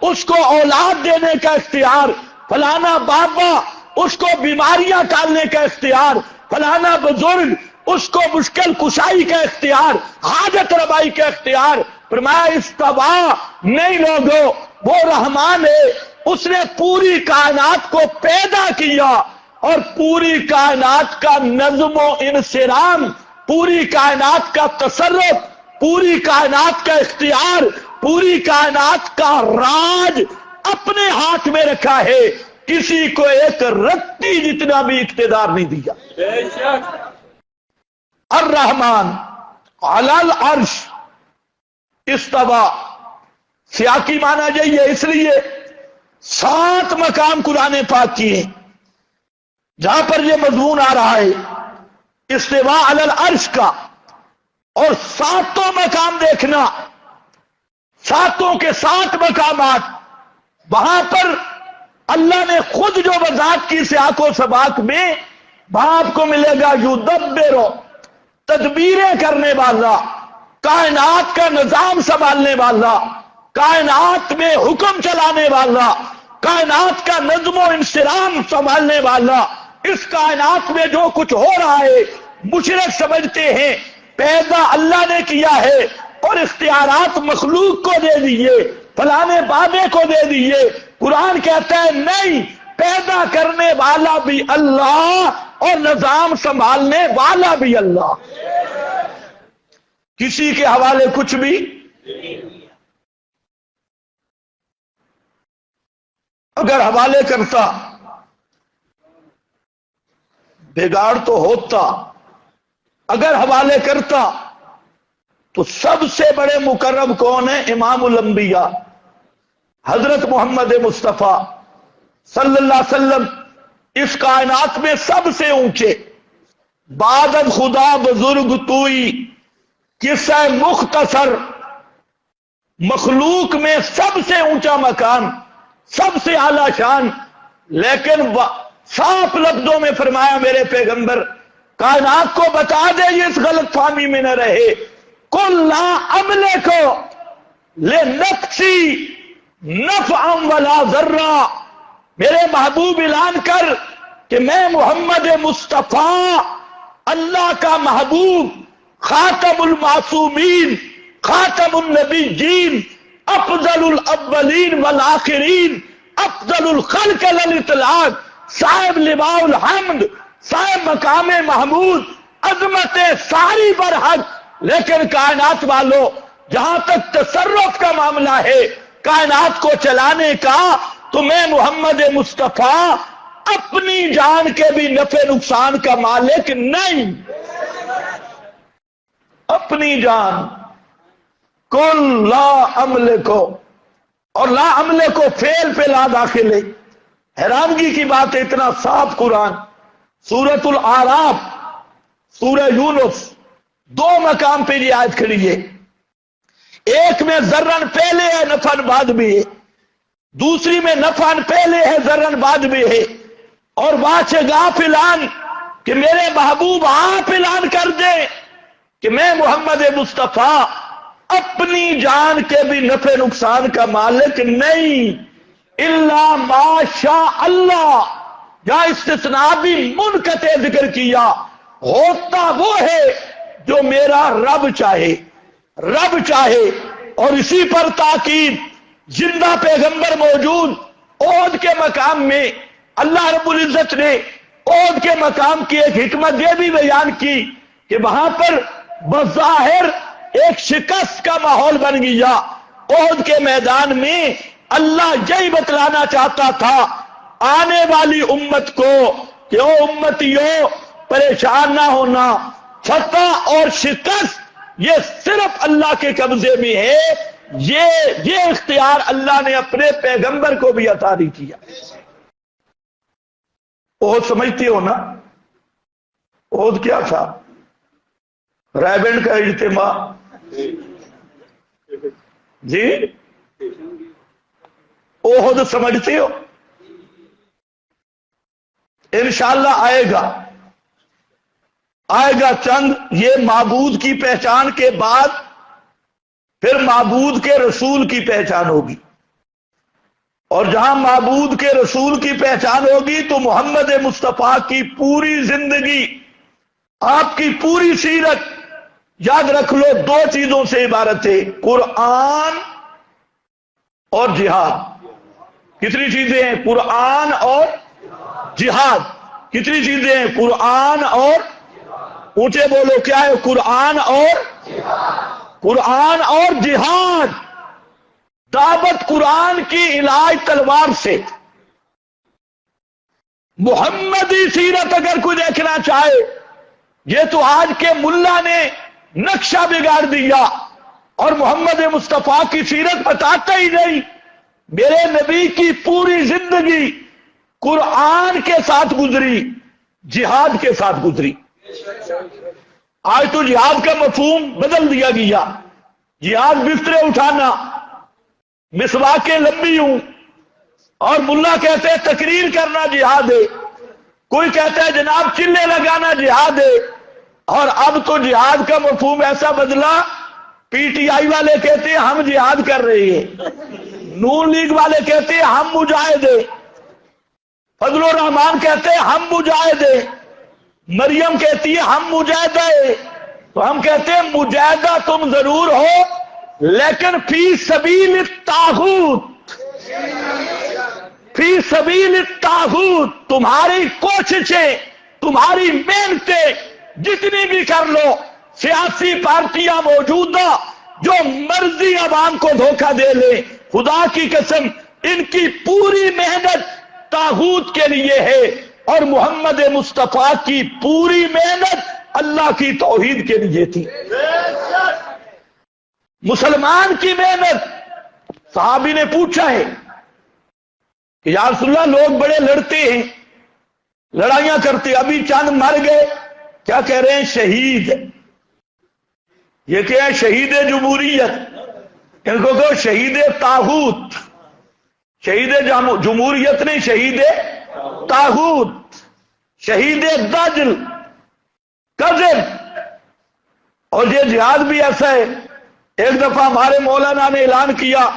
اس کو اولاد دینے کا اختیار، فلانا بابا اس کو بیماریاں ٹالنے کا اختیار، فلانا بزرگ اس کو مشکل کشائی کا اختیار، حاجت روائی کا اختیار۔ فرمایا استوا نہیں لوگو، وہ رحمان ہے، اس نے پوری کائنات کو پیدا کیا، اور پوری کائنات کا نظم و انسرام، پوری کائنات کا تصرف، پوری کائنات کا اختیار، پوری کائنات کا راج اپنے ہاتھ میں رکھا ہے، کسی کو ایک رتی جتنا بھی اقتدار نہیں دیا۔ بے شک الرحمن علی العرش استوی، سیاقی معنی یہی ہے، اس لیے 7 مقام قرآن پاک کی ہیں جہاں پر یہ مضمون آ رہا ہے استوا علی العرش کا، اور 7 مقام دیکھنا، 7 کے 7 مقامات، وہاں پر اللہ نے خود جو وضاحت کی سیاق و سباق میں، وہاں آپ کو ملے گا یدبر، تدبیریں کرنے والا، کائنات کا نظام سنبھالنے والا، کائنات میں حکم چلانے والا، کائنات کا نظم و انسرام سنبھالنے والا، اس کائنات میں جو کچھ ہو رہا ہے، مشرک سمجھتے ہیں پیدا اللہ نے کیا ہے اور اختیارات مخلوق کو دے دیے، فلانے بابے کو دے دیے۔ قرآن کہتا ہے نہیں، پیدا کرنے والا بھی اللہ اور نظام سنبھالنے والا بھی اللہ، کسی کے حوالے کچھ بھی۔ اگر حوالے کرتا بگاڑ تو ہوتا، اگر حوالے کرتا تو سب سے بڑے مکرم کون ہیں؟ امام الانبیاء حضرت محمد مصطفیٰ صلی اللہ علیہ وسلم، اس کائنات میں سب سے اونچے، بعد از خدا بزرگ توئی، قصہ مختصر، مخلوق میں سب سے اونچا مقام، سب سے اعلی شان، لیکن صاف لفظوں میں فرمایا میرے پیغمبر، کائنات کو بتا دے یہ اس غلط فہمی میں نہ رہے، قل لا املک لنفسی نفعا ولا ضرا، میرے محبوب اعلان کر کہ میں محمد مصطفیٰ، اللہ کا محبوب، خاتم المعصومین، خاتم النبیین، افضل الاولین والآخرین، افضل الخلق علی الاطلاق، صاحب لواء الحمد، صاحب مقام محمود، عظمت ساری برحق، لیکن کائنات والوں جہاں تک تصرف کا معاملہ ہے، کائنات کو چلانے کا، تو میں محمد مصطفیٰ اپنی جان کے بھی نفع نقصان کا مالک نہیں، اپنی جان کل لا املکو، اور لا املکو فعل پہ لا داخل ہے۔ حیرانگی کی بات ہے، اتنا صاف قرآن، سورۃ الاعراف، سورہ یونس، 2 مقام پہ یہ آیت کھڑی ہے، ایک میں ذرن پہلے ہے نفعن بعد بھی ہے، دوسری میں نفعن پہلے ہے ذرن بعد بھی ہے، اور واچے غافلان کہ میرے محبوب آپ اعلان کر دیں کہ میں محمد مصطفیٰ اپنی جان کے بھی نفع نقصان کا مالک نہیں، الا ما شاء اللہ، جہاں استثناء بھی منقطع ذکر کیا، ہوتا وہ ہے جو میرا رب چاہے، رب چاہے۔ اور اسی پر تاکید زندہ پیغمبر موجود عہد کے مقام میں اللہ رب العزت نے عہد کے مقام کی ایک حکمت یہ بھی بیان کی کہ وہاں پر بظاہر ایک شکست کا ماحول بن گیا۔ عہد کے میدان میں اللہ یہی بتلانا چاہتا تھا آنے والی امت کو کہ او امتیوں پریشان نہ ہونا، فتح اور شکست یہ صرف اللہ کے قبضے میں ہے، یہ اختیار اللہ نے اپنے پیغمبر کو بھی عطا نہیں کیا۔ عہد سمجھتے ہو نا؟ عہد کیا تھا؟ رائبینڈ کا اجتماع، جی عہد سمجھتے ہو؟ انشاءاللہ آئے گا چند، یہ معبود کی پہچان کے بعد پھر معبود کے رسول کی پہچان ہوگی، اور جہاں معبود کے رسول کی پہچان ہوگی تو محمد مصطفیٰ کی پوری زندگی، آپ کی پوری سیرت یاد رکھ لو، دو چیزوں سے عبارت ہے، قرآن اور جہاد۔ کتنی چیزیں ہیں؟ قرآن اور جہاد۔ کتنی چیزیں ہیں؟ قرآن اور، اونچے بولو کیا ہے؟ قرآن اور جہاد۔ دعوت قرآن کی علاج تلوار سے۔ محمدی سیرت اگر کوئی دیکھنا چاہے، یہ تو آج کے ملا نے نقشہ بگاڑ دیا اور محمد مصطفیٰ کی سیرت بتاتا ہی نہیں۔ میرے نبی کی پوری زندگی قرآن کے ساتھ گزری، جہاد کے ساتھ گزری۔ آج تو جہاد کا مفہوم بدل دیا گیا، جہاد بسترے اٹھانا، مسواکیں لمبی ہوں، اور ملا کہتے ہیں تقریر کرنا جہاد ہے، کوئی کہتا ہے جناب چلے لگانا جہاد ہے، اور اب تو جہاد کا مفہوم ایسا بدلا، پی ٹی آئی والے کہتے ہیں ہم جہاد کر رہے ہیں، نون لیگ والے کہتے ہیں ہم مجاہد ہیں، فضل الرحمان کہتے ہیں ہم مجاہد ہیں، مریم کہتی ہے ہم مجاہدہ ہیں، تو ہم کہتے ہیں مجاہدہ تم ضرور ہو لیکن فی سبیل الطاغوت، فی سبیل الطاغوت، تمہاری کوششیں، تمہاری محنتیں جتنی بھی کر لو، سیاسی پارٹیاں موجودہ جو مرضی عوام کو دھوکہ دے لے، خدا کی قسم ان کی پوری محنت طاغوت کے لیے ہے، اور محمد مصطفیٰ کی پوری محنت اللہ کی توحید کے لیے تھی۔ مسلمان کی محنت، صحابی نے پوچھا ہے کہ یا رسول اللہ لوگ بڑے لڑتے ہیں، لڑائیاں کرتے، ابھی چند مر گئے، کیا کہہ رہے ہیں؟ شہید۔ یہ کیا ہے؟ شہید جمہوریت، ان کو کہو شہید طاغوت، شہید جمہوریت نہیں، شہید طاغوت، شہید دجل، کذب۔ اور یہ جہاد بھی ایسا ہے، ایک دفعہ ہمارے مولانا نے اعلان کیا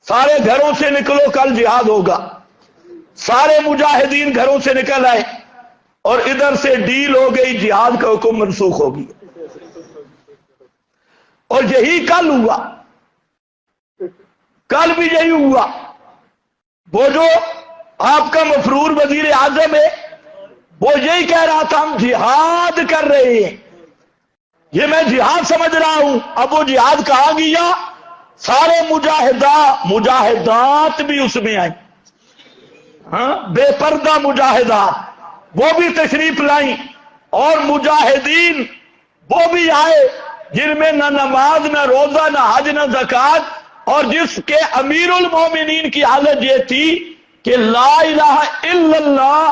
سارے گھروں سے نکلو کل جہاد ہوگا، سارے مجاہدین گھروں سے نکل آئے، اور ادھر سے ڈیل ہو گئی، جہاد کا حکم منسوخ ہو گیا، اور یہی کل ہوا، کل بھی یہی ہوا۔ وہ جو آپ کا مفرور وزیر اعظم ہے وہ یہی کہہ رہا تھا ہم جہاد کر رہے ہیں، یہ میں جہاد سمجھ رہا ہوں، اب وہ جہاد کہاں گیا؟ سارے مجاہدات بھی اس میں آئیں، ہاں بے پردہ مجاہدات وہ بھی تشریف لائیں، اور مجاہدین وہ بھی آئے جن میں نہ نماز، نہ روزہ، نہ حج، نہ زکوٰۃ، اور جس کے امیر المومنین کی حالت یہ تھی کہ لا الہ الا اللہ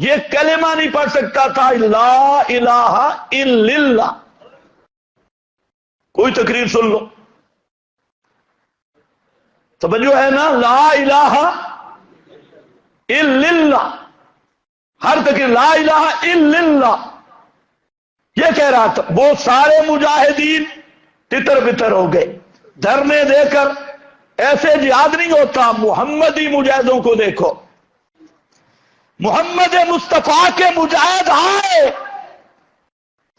یہ کلمہ نہیں پڑھ سکتا تھا، لا الہ الا اللہ۔ کوئی تقریر سن لو، توجہ ہے نا؟ لا الہ الا اللہ، ہر تقریر لا الہ الا اللہ یہ کہہ رہا تھا۔ وہ سارے مجاہدین تتر بتر ہو گئے، دھرنے دے کر۔ ایسے جہاد نہیں ہوتا، محمدی مجاہدوں کو دیکھو، محمد مصطفیٰ کے مجاہد آئے،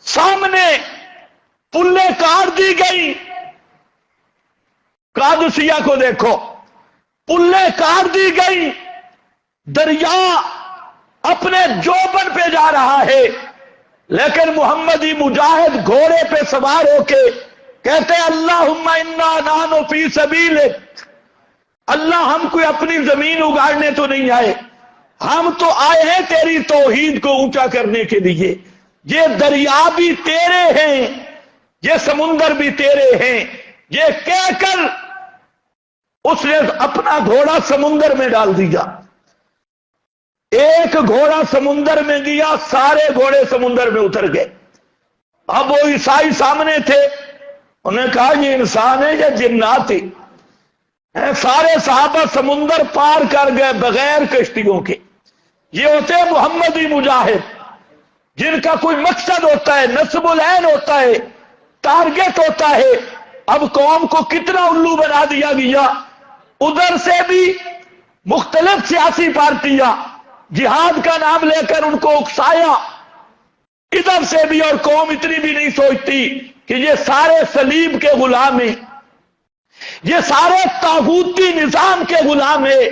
سامنے پلیں کاٹ دی گئی۔ قادسیہ کو دیکھو، پلیں کاٹ دی گئی، دریا اپنے جوبن پہ جا رہا ہے، لیکن محمدی مجاہد گھوڑے پہ سوار ہو کے کہتے ہیں اللہم انا نحن فی سبیلک، اللہ ہم کوئی اپنی زمین اگاڑنے تو نہیں آئے، ہم تو آئے ہیں تیری توحید کو اونچا کرنے کے لیے۔ یہ دریا بھی تیرے ہیں، یہ سمندر بھی تیرے ہیں، یہ کہہ کر اس نے اپنا گھوڑا سمندر میں ڈال دیا۔ ایک گھوڑا سمندر میں گیا، سارے گھوڑے سمندر میں اتر گئے۔ اب وہ عیسائی سامنے تھے، انہوں نے کہا یہ انسان ہے یا جنات ہی؟ سارے صحابہ سمندر پار کر گئے بغیر کشتیوں کے۔ یہ ہوتے ہیں محمدی مجاہد، جن کا کوئی مقصد ہوتا ہے، نصب العین ہوتا ہے، ٹارگٹ ہوتا ہے۔ اب قوم کو کتنا الو بنا دیا گیا، ادھر سے بھی مختلف سیاسی پارٹیاں جہاد کا نام لے کر ان کو اکسایا، ادھر سے بھی، اور قوم اتنی بھی نہیں سوچتی کہ یہ سارے صلیب کے غلام ہیں، یہ سارے طاغوتی نظام کے غلام ہیں۔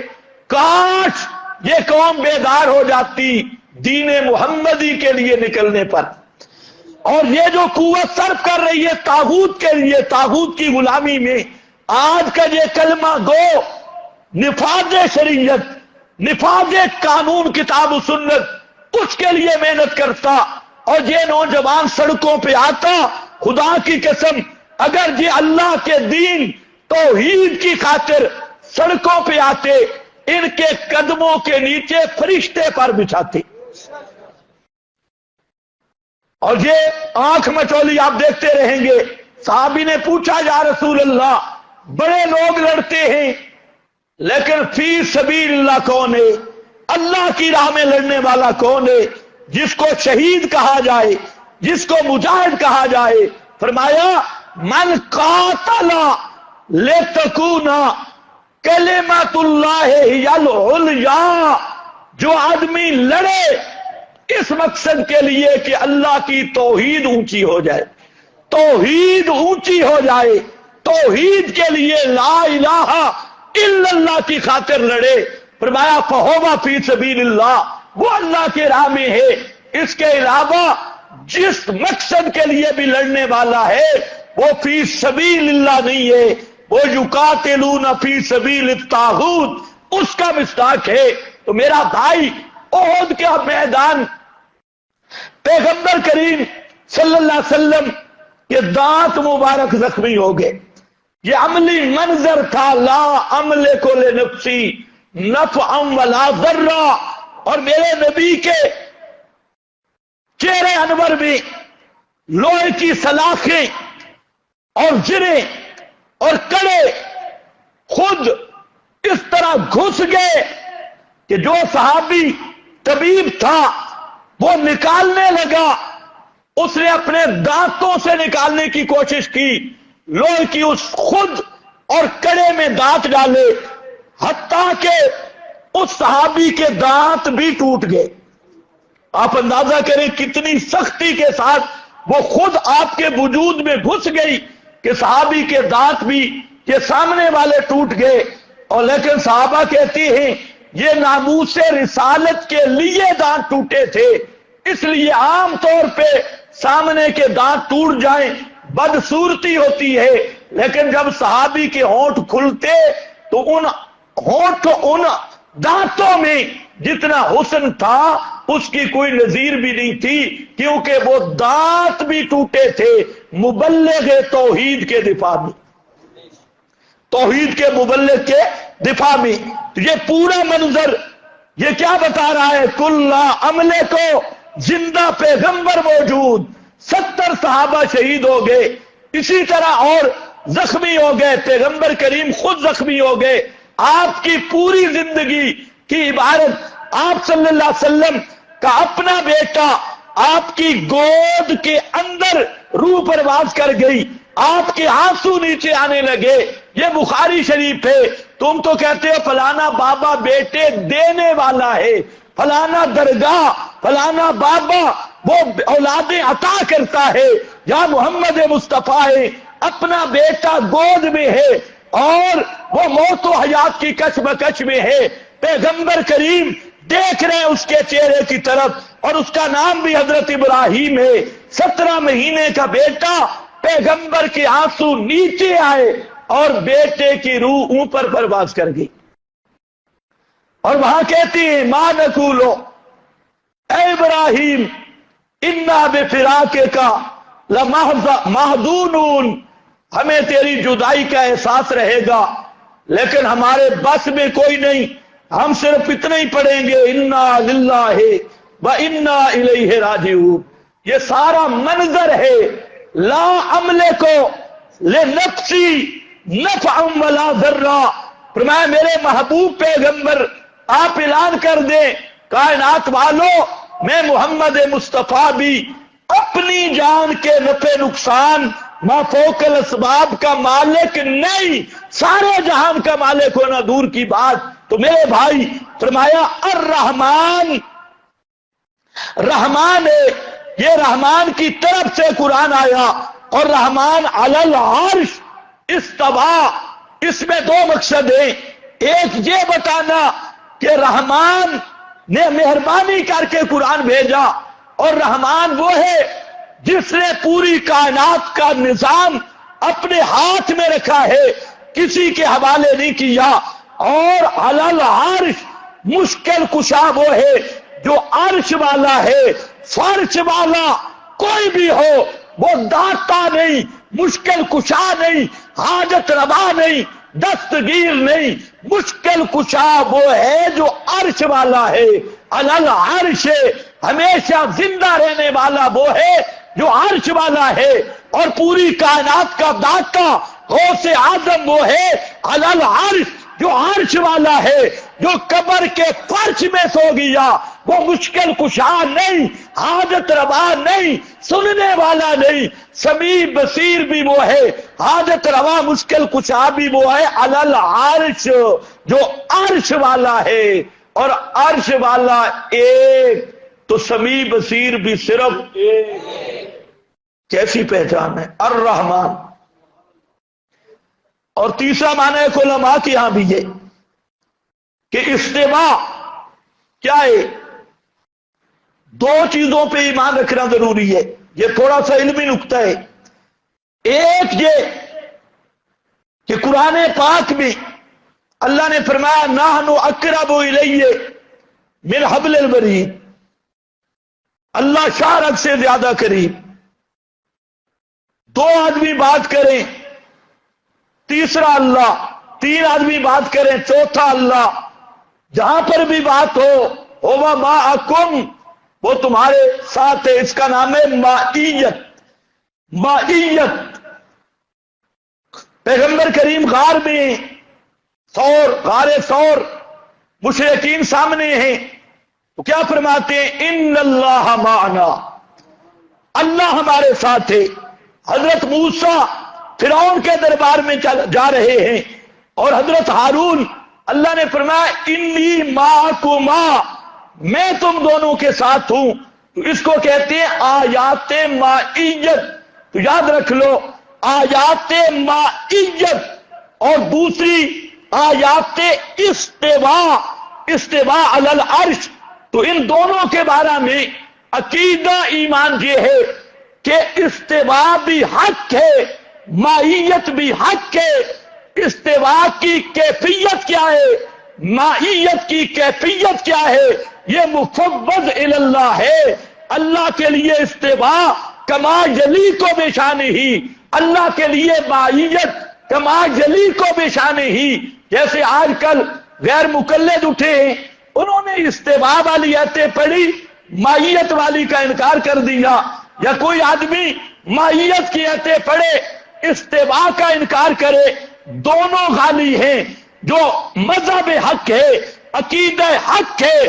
کاش یہ قوم بیدار ہو جاتی دین محمدی کے لیے نکلنے پر، اور یہ جو قوت صرف کر رہی ہے طاغوت کے لیے، طاغوت کی غلامی میں، آج کا یہ کلمہ گو نفاذ شریعت، نفاذ قانون کتاب و سنت، اس کے لیے محنت کرتا، اور یہ نوجوان سڑکوں پہ آتا، خدا کی قسم اگر یہ اللہ کے دین توحید کی خاطر سڑکوں پہ آتے، ان کے قدموں کے نیچے فرشتے پر بچھاتے۔ اور یہ آنکھ مچولی آپ دیکھتے رہیں گے۔ صحابی نے پوچھا یا رسول اللہ، بڑے لوگ لڑتے ہیں لیکن فی سبیل اللہ کون ہے؟ اللہ کی راہ میں لڑنے والا کون ہے جس کو شہید کہا جائے، جس کو مجاہد کہا جائے؟ فرمایا من قاتل لتکون کلمۃ اللہ ہی العلیٰ، جو آدمی لڑے اس مقصد کے لیے کہ اللہ کی توحید اونچی ہو جائے، توحید اونچی ہو جائے، توحید کے لیے لا الہ الا اللہ کی خاطر لڑے، فرمایا فہو فی سبیل اللہ، وہ اللہ کے راہ میں ہے۔ اس کے علاوہ جس مقصد کے لیے بھی لڑنے والا ہے وہ فی سبیل اللہ نہیں ہے، وہ یقاتلون فی سبیل الطاغوت، اس کا مصداق ہے۔ تو میرا بھائی، احد کا میدان، پیغمبر کریم صلی اللہ علیہ وسلم کے دانت مبارک زخمی ہو گئے، یہ عملی منظر تھا، لا املک لنفسی نفعا ولا ضرا، اور میرے نبی کے چہرے انور میں لوہے کی سلاخیں اور زریں اور کڑے خود اس طرح گھس گئے کہ جو صحابی طبیب تھا وہ نکالنے لگا، اس نے اپنے دانتوں سے نکالنے کی کوشش کی، لوہے کی اس خود اور کڑے میں دانت ڈالے، حتیٰ کہ اس صحابی کے دانت بھی ٹوٹ گئے۔ آپ اندازہ کریں کتنی سختی کے ساتھ وہ خود آپ کے وجود میں گھس گئی کہ صحابی کے دانت بھی یہ سامنے والے ٹوٹ گئے۔ اور لیکن صحابہ کہتی ہیں یہ ناموس رسالت کے لیے دانت ٹوٹے تھے، اس لیے عام طور پہ سامنے کے دانت ٹوٹ جائیں بدصورتی ہوتی ہے، لیکن جب صحابی کے ہونٹ کھلتے تو ان دانتوں میں جتنا حسن تھا اس کی کوئی نظیر بھی نہیں تھی، کیونکہ وہ دانت بھی ٹوٹے تھے مبلغ توحید کے دفاع میں، توحید کے مبلغ کے دفاع میں۔ تو یہ پورا منظر یہ کیا بتا رہا ہے؟ کل عملے کو زندہ پیغمبر موجود، 70 صحابہ شہید ہو گئے، اسی طرح اور زخمی ہو گئے، پیغمبر کریم خود زخمی ہو گئے. آپ کی پوری زندگی کی عبارت آپ صلی اللہ علیہ وسلم کا اپنا بیٹا آپ کی گود کے اندر روح پرواز کر گئی، آپ کے آنسو نیچے آنے لگے. یہ بخاری شریف ہے. تم تو کہتے ہو فلانا بابا بیٹے دینے والا ہے، فلانا درگاہ فلانا بابا وہ اولادیں عطا کرتا ہے. یا محمد مصطفیٰ ہے، اپنا بیٹا گود میں ہے اور وہ موت و حیات کی کشمکش میں ہے. پیغمبر کریم دیکھ رہے ہیں اس کے چہرے کی طرف، اور اس کا نام بھی حضرت ابراہیم ہے. 17 مہینے کا بیٹا، پیغمبر کے آنسو نیچے آئے اور بیٹے کی روح اوپر پرواز کر گئی. اور وہاں کہتی ہیں ماں نقولو اے ابراہیم انا بفراقک لمحزونون، ہمیں تیری جدائی کا احساس رہے گا لیکن ہمارے بس میں کوئی نہیں، ہم صرف اتنا ہی پڑھیں گے انا للہ و انا الیہ راجعون. یہ سارا منظر ہے لا املک لنفسی نفعا ولا ضرا. فرمایا میرے محبوب پیغمبر آپ اعلان کر دیں کائنات والوں، میں محمد مصطفیٰ بھی اپنی جان کے نفع نقصان ما فوق الاسباب کا مالک نہیں، سارے جہان کا مالک ہونا دور کی بات. تو میرے بھائی فرمایا الرحمن، رحمان ہے، یہ رحمان کی طرف سے قرآن آیا. اور رحمان علی العرش استوا، اس میں 2 مقصد ہیں. ایک یہ بتانا کہ رحمان نے مہربانی کر کے قرآن بھیجا، اور رحمان وہ ہے جس نے پوری کائنات کا نظام اپنے ہاتھ میں رکھا ہے، کسی کے حوالے نہیں کیا. اور علی العرش مشکل کشا وہ ہے جو عرش والا ہے. فرش والا کوئی بھی ہو وہ داتا نہیں، مشکل کشا نہیں، حاجت روا نہیں، دستگیر نہیں. مشکل کشا وہ ہے جو عرش والا ہے، علی العرش ہمیشہ زندہ رہنے والا وہ ہے جو عرش والا ہے. اور پوری کائنات کا داتا غوث اعظم وہ ہے علی العرش جو عرش والا ہے. جو قبر کے فرش میں سو گیا وہ مشکل کشا نہیں، حاجت روا نہیں، سننے والا نہیں. سمیع بصیر بھی وہ ہے، حاجت روا مشکل کشا بھی وہ ہے علی العرش جو عرش والا ہے. اور عرش والا ایک تو سمیع بصیر بھی صرف ایک. کیسی پہچان ہے الرحمن. اور تیسرا معنی ہے علماء کی یہاں بھی یہ کہ استوا کیا ہے، 2 چیزوں پہ ایمان رکھنا ضروری ہے. یہ تھوڑا سا علمی نکتہ ہے. ایک یہ کہ قرآن پاک میں اللہ نے فرمایا نحن اقرب الیہ من حبل الورید، اللہ شارک سے زیادہ قریب. 2 آدمی بات کریں تیسرا اللہ، 3 آدمی بات کریں چوتھا اللہ. جہاں پر بھی بات ہو معکم، وہ تمہارے ساتھ ہے. اس کا نام ہے معیت. معیت. پیغمبر کریم غار میں غار ثور، مشرکین سامنے ہیں تو کیا فرماتے ہیں ان اللہ معنا، اللہ ہمارے ساتھ ہے. حضرت موسیٰ فرعون کے دربار میں جا رہے ہیں اور حضرت ہارون، اللہ نے فرمایا انی معکما، میں تم دونوں کے ساتھ ہوں. تو اس کو کہتے ہیں آیات معیت. تو یاد رکھ لو آیات معیت اور دوسری آیات استوا، استوا علی العرش. تو ان دونوں کے بارے میں عقیدہ ایمان یہ ہے کہ استوا بھی حق ہے، معیت بھی حق ہے. استوا کی کیفیت کیا ہے، معیت کی کیفیت کیا ہے، یہ مفوض الی اللہ ہے. اللہ کے لیے استوا کما جلی کو بے شان ہی، اللہ کے لیے معیت کما جلی کو بے شان ہی. جیسے آج کل غیر مقلد اٹھے ہیں، انہوں نے استوا والی آیتیں پڑھی، معیت والی کا انکار کر دیا. یا کوئی آدمی معیت کی آیتیں پڑھے، استوا کا انکار کرے دونوں غالی ہیں. جو مذہب حق ہے، عقیدہ حق ہے،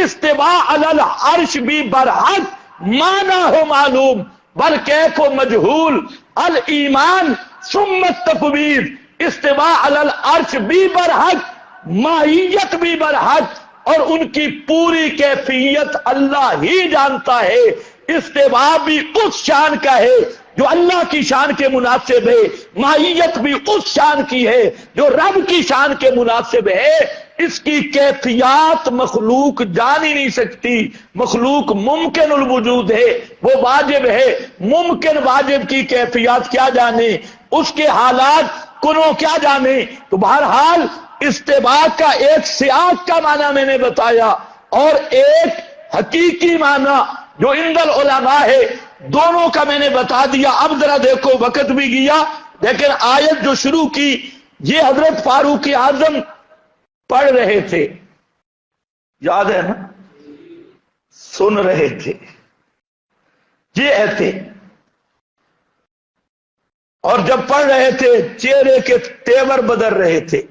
استوا علی العرش بھی برحق مانا ہو معلوم بل کیف و مجہول. الایمان ثم التکبیر، استوا علی العرش بھی برحق، ماہیت بھی برحق، اور ان کی پوری کیفیت اللہ ہی جانتا ہے. استوا بھی اس شان کا ہے جو اللہ کی شان کے مناسب ہے، ماہیت بھی اس شان کی ہے جو رب کی شان کے مناسب ہے. اس کی کیفیات مخلوق جان ہی نہیں سکتی. مخلوق ممکن الوجود ہے، وہ واجب ہے. ممکن واجب کی کیفیات کیا جانے، اس کے حالات کنوں کیا جانے. تو بہرحال استوا کا ایک سیاق کا معنی میں نے بتایا اور ایک حقیقی معنی جو عند العلماء ہے، دونوں کا میں نے بتا دیا. اب ذرا دیکھو، وقت بھی گیا، لیکن آیت جو شروع کی یہ حضرت فاروق اعظم پڑھ رہے تھے، یاد ہے نا، سن رہے تھے، یہ تھے. اور جب پڑھ رہے تھے چہرے کے تیور بدل رہے تھے.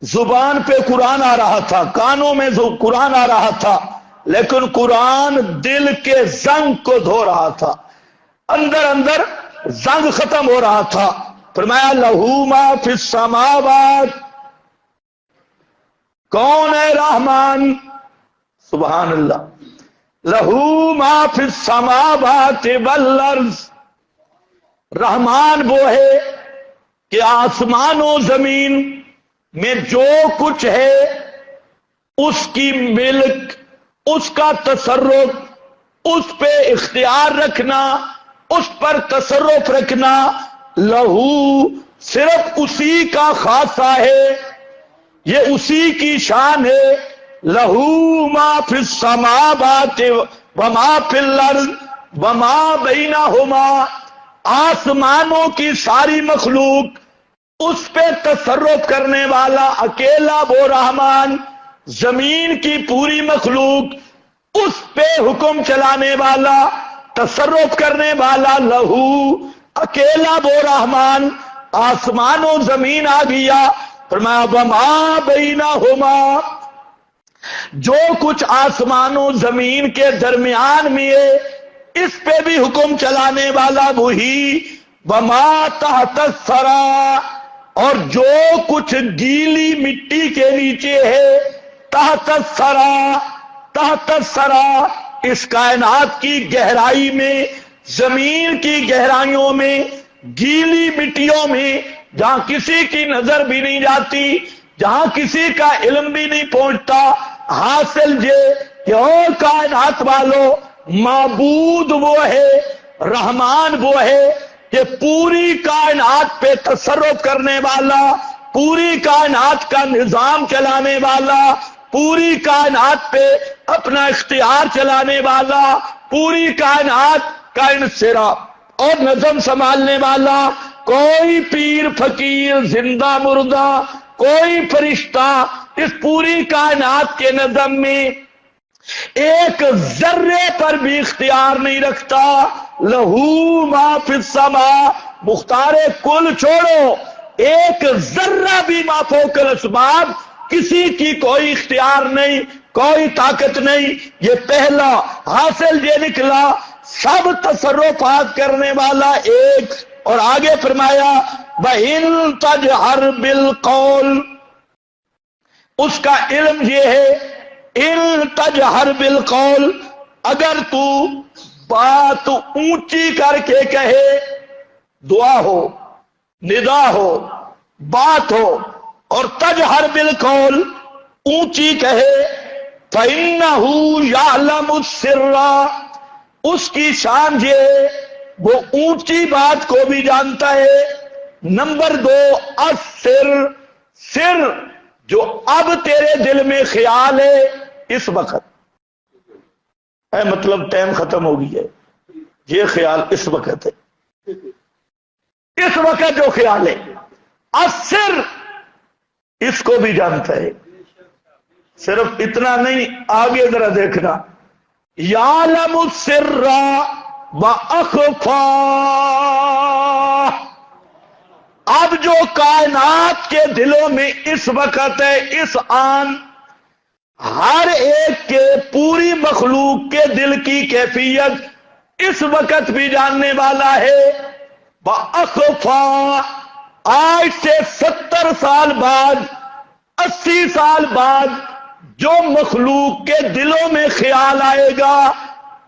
زبان پہ قرآن آ رہا تھا، کانوں میں قرآن آ رہا تھا، لیکن قرآن دل کے زنگ کو دھو رہا تھا. اندر اندر زنگ ختم ہو رہا تھا. فرمایا لہو ما فی السماوات، کون ہے رحمان؟ سبحان اللہ. لہو ما فی السماوات والارض، رحمان وہ ہے کہ آسمان و زمین میں جو کچھ ہے اس کی ملک، اس کا تصرف، اس پہ اختیار رکھنا، اس پر تصرف رکھنا لہو صرف اسی کا خاصہ ہے، یہ اسی کی شان ہے. لہو ما فی السماوات وما فی الارض وما بینہما، آسمانوں کی ساری مخلوق، اس پہ تصرف کرنے والا اکیلا وہ رحمان. زمین کی پوری مخلوق، اس پہ حکم چلانے والا، تصرف کرنے والا لہو، اکیلا وہ رحمان. آسمان و زمین آ گیا، فرمایا وما بینہما، جو کچھ آسمان و زمین کے درمیان میں ہے اس پہ بھی حکم چلانے والا وہی. وما تحت الثری، اور جو کچھ گیلی مٹی کے نیچے ہے، تحت الثری، تحت الثری اس کائنات کی گہرائی میں، زمین کی گہرائیوں میں، گیلی مٹیوں میں، جہاں کسی کی نظر بھی نہیں جاتی، جہاں کسی کا علم بھی نہیں پہنچتا. حاصل یہ کہ او کائنات والوں، معبود وہ ہے، رحمان وہ ہے کہ پوری کائنات پہ تصرف کرنے والا، پوری کائنات کا نظام چلانے والا، پوری کائنات پہ اپنا اختیار چلانے والا، پوری کائنات کا انصراف اور نظم سنبھالنے والا. کوئی پیر فقیر، زندہ مردہ، کوئی فرشتہ اس پوری کائنات کے نظم میں ایک ذرے پر بھی اختیار نہیں رکھتا. لہو ما فی السماء، مختار کل چھوڑو، ایک ذرہ بھی ما فوق الاسباب، کسی کی کوئی اختیار نہیں، کوئی طاقت نہیں. یہ پہلا حاصل یہ نکلا، سب تصرفات کرنے والا ایک. اور آگے فرمایا وَإِن تَجْهَرْ بِالْقَوْلِ، اس کا علم یہ ہے، ان تجہر بالقول، اگر تو بات اونچی کر کے کہے، دعا ہو، ندا ہو، بات ہو، اور تجہر بالقول اونچی کہے، فَإِنَّهُ يَعْلَمُ السِّرَّ، اس کی شان یہ ہے وہ اونچی بات کو بھی جانتا ہے. نمبر 2 السر، سر جو اب تیرے دل میں خیال ہے اس وقت ہے، مطلب ٹائم ختم ہو گئی ہے، یہ خیال اس وقت ہے، اس وقت جو خیال ہے السر، اس کو بھی جانتا ہے. صرف اتنا نہیں، آگے ذرا دیکھنا، یعلم السر واخفا، اب جو کائنات کے دلوں میں اس وقت ہے، اس آن ہر ایک کے، پوری مخلوق کے دل کی کیفیت اس وقت بھی جاننے والا ہے۔ وَأَخْفَى، آج سے 70 سال بعد، 80 سال بعد جو مخلوق کے دلوں میں خیال آئے گا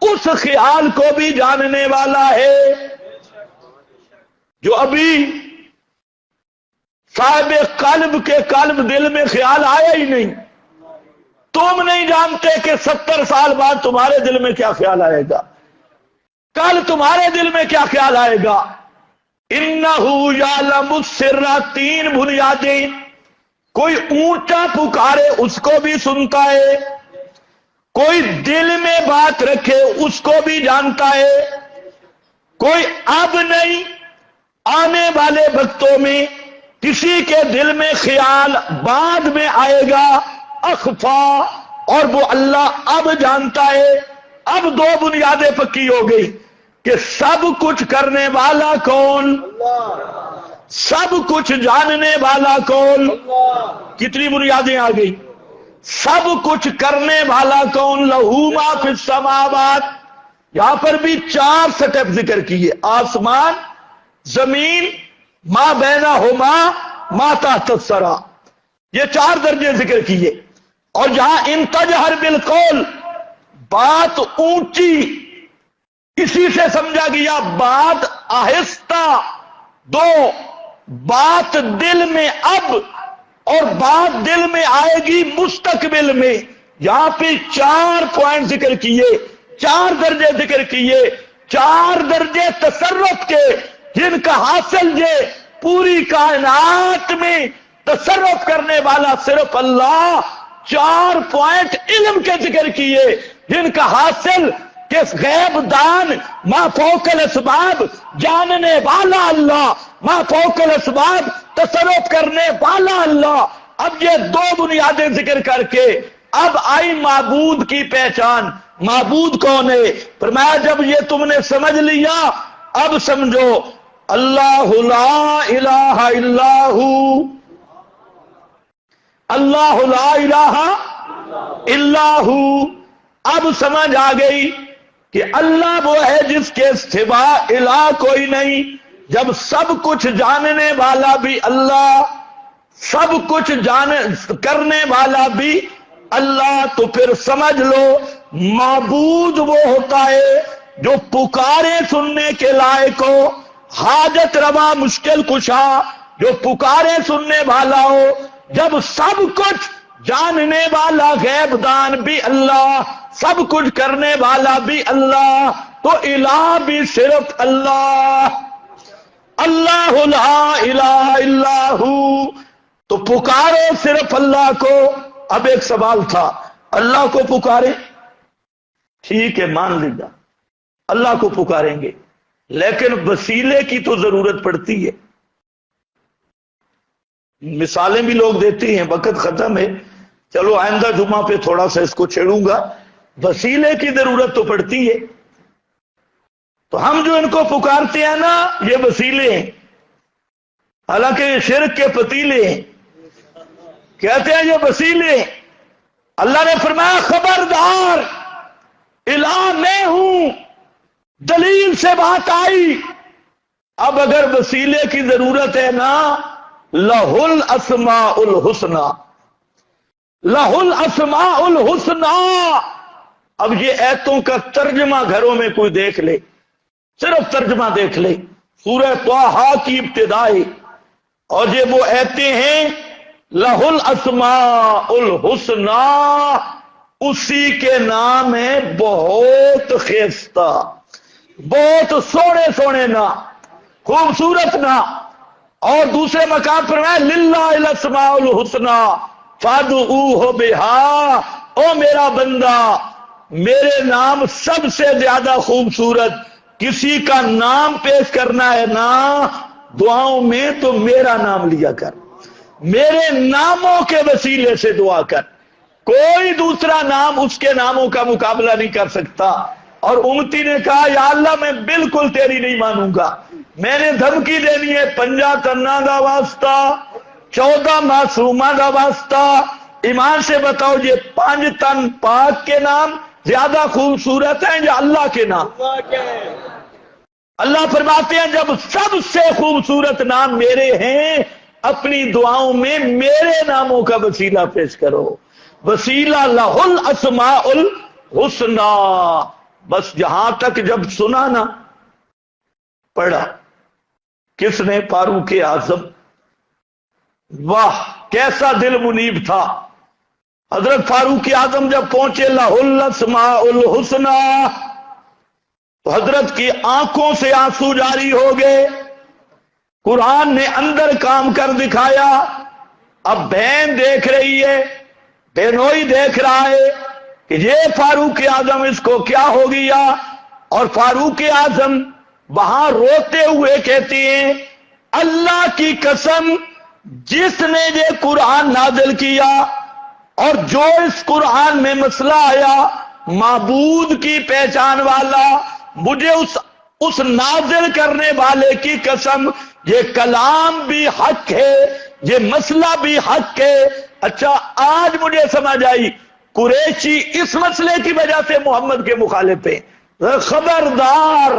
اس خیال کو بھی جاننے والا ہے۔ جو ابھی صاحب قلب کے قلب دل میں خیال آیا ہی نہیں، تم نہیں جانتے کہ 70 سال بعد تمہارے دل میں کیا خیال آئے گا، کل تمہارے دل میں کیا خیال آئے گا۔ اِنَّهُ يَعْلَمُ السِّرَّ، 3 بنیادیں، کوئی اونچا پکارے اس کو بھی سنتا ہے، کوئی دل میں بات رکھے اس کو بھی جانتا ہے، کوئی اب نہیں آنے والے وقتوں میں کسی کے دل میں خیال بعد میں آئے گا۔ اخفا، اور وہ اللہ اب جانتا ہے۔ اب 2 بنیادیں پکی ہو گئی کہ سب کچھ کرنے والا کون، سب کچھ جاننے والا کون۔ کتنی بنیادیں آ گئی؟ سب کچھ کرنے والا کون، لہو ما فی السماوات، یہاں پر بھی 4 سٹیپ ذکر کیے، آسمان، زمین، ما بینہما، ما تحت الثری، یہ 4 درجے ذکر کیے۔ اور جہاں ان تجہر بالقول، بات اونچی، اسی سے سمجھا گیا بات آہستہ۔ 2، بات دل میں اب، اور بات دل میں آئے گی مستقبل میں۔ یہاں پہ 4 پوائنٹ ذکر کیے، 4 درجے ذکر کیے، 4 درجے تصرف کے، جن کا حاصل یہ پوری کائنات میں تصرف کرنے والا صرف اللہ۔ 4 پوائنٹ علم کے ذکر کیے، جن کا حاصل کہ غیب دان، ما فوق الاسباب، جاننے والا اللہ، ما فوق الاسباب، تصرف کرنے والا اللہ۔ اب یہ 2 بنیادیں ذکر کر کے اب آئی معبود کی پہچان۔ معبود کون ہے؟ فرمایا جب یہ تم نے سمجھ لیا، اب سمجھو اللہ لا الہ الا ہو، اللہ لا الہ الا ہو۔ اب سمجھ آ گئی کہ اللہ وہ ہے جس کے سوا الہ کوئی نہیں۔ جب سب کچھ جاننے والا بھی اللہ، سب کچھ کرنے والا بھی اللہ، تو پھر سمجھ لو معبود وہ ہوتا ہے جو پکارے سننے کے لائق ہو، حاجت روا مشکل کشا، جو پکارے سننے والا ہو۔ جب سب کچھ جاننے والا غیب دان بھی اللہ، سب کچھ کرنے والا بھی اللہ، تو الہ بھی صرف اللہ۔ اللہ لا الہ الا ہو، تو پکارو صرف اللہ کو۔ اب ایک سوال تھا، اللہ کو پکارے، ٹھیک ہے مان لیا اللہ کو پکاریں گے، لیکن وسیلے کی تو ضرورت پڑتی ہے۔ مثالیں بھی لوگ دیتے ہیں، وقت ختم ہے، چلو آئندہ جمعہ پہ تھوڑا سا اس کو چھیڑوں گا۔ وسیلے کی ضرورت تو پڑتی ہے، تو ہم جو ان کو پکارتے ہیں نا، یہ وسیلے ہیں، حالانکہ یہ شرک کے پتیلے ہیں، کہتے ہیں یہ وسیلے ہیں۔ اللہ نے فرمایا خبردار، الہ میں ہوں، دلیل سے بات آئی۔ اب اگر وسیلے کی ضرورت ہے نا، لہ الاسماء الحسنی، لہ الاسماء الحسنی۔ اب یہ ایتوں کا ترجمہ گھروں میں کوئی دیکھ لے، صرف ترجمہ دیکھ لے، سورہ طٰہٰ کی ابتدا ہے، اور یہ وہ ایتیں ہیں لہ الاسماء الحسنی، اسی کے نام ہے بہت خیستہ، بہت سونے سونے نا، خوبصورت نا۔ اور دوسرے مقام پر ہے للہ الاسماء الحسنی فادعوہ بہا، او میرا بندہ، میرے نام سب سے زیادہ خوبصورت، کسی کا نام پیش کرنا ہے نا دعاؤں میں تو میرا نام لیا کر، میرے ناموں کے وسیلے سے دعا کر، کوئی دوسرا نام اس کے ناموں کا مقابلہ نہیں کر سکتا۔ اور امتی نے کہا یا اللہ میں بالکل تیری نہیں مانوں گا، میں نے دھمکی دینی ہے 50 تنہ دا واسطہ 14 معصومہ دا واسطہ. ایمان سے بتاؤ یہ 5 تن پاک کے نام زیادہ خوبصورت ہیں یا اللہ کے نام؟ اللہ فرماتے ہیں جب سب سے خوبصورت نام میرے ہیں اپنی دعاؤں میں میرے ناموں کا وسیلہ پیش کرو. وسیلہ لہ الاسماء الحسنی. بس جہاں تک جب سنا نا پڑھا کس نے؟ فاروق اعظم. واہ کیسا دل منیب تھا حضرت فاروق اعظم. جب پہنچے لہ الاسماء الحسنی تو حضرت کی آنکھوں سے آنسو جاری ہو گئے. قرآن نے اندر کام کر دکھایا. اب بہن دیکھ رہی ہے، بہنوئی دیکھ رہا ہے کہ یہ فاروق اعظم اس کو کیا ہو گیا. اور فاروق اعظم وہاں روتے ہوئے کہتی ہیں اللہ کی قسم جس نے یہ قرآن نازل کیا اور جو اس قرآن میں مسئلہ آیا معبود کی پہچان والا، مجھے اس نازل کرنے والے کی قسم یہ کلام بھی حق ہے، یہ مسئلہ بھی حق ہے. اچھا آج مجھے سمجھ آئی قریشی اس مسئلے کی وجہ سے محمد کے مخالف ہیں. خبردار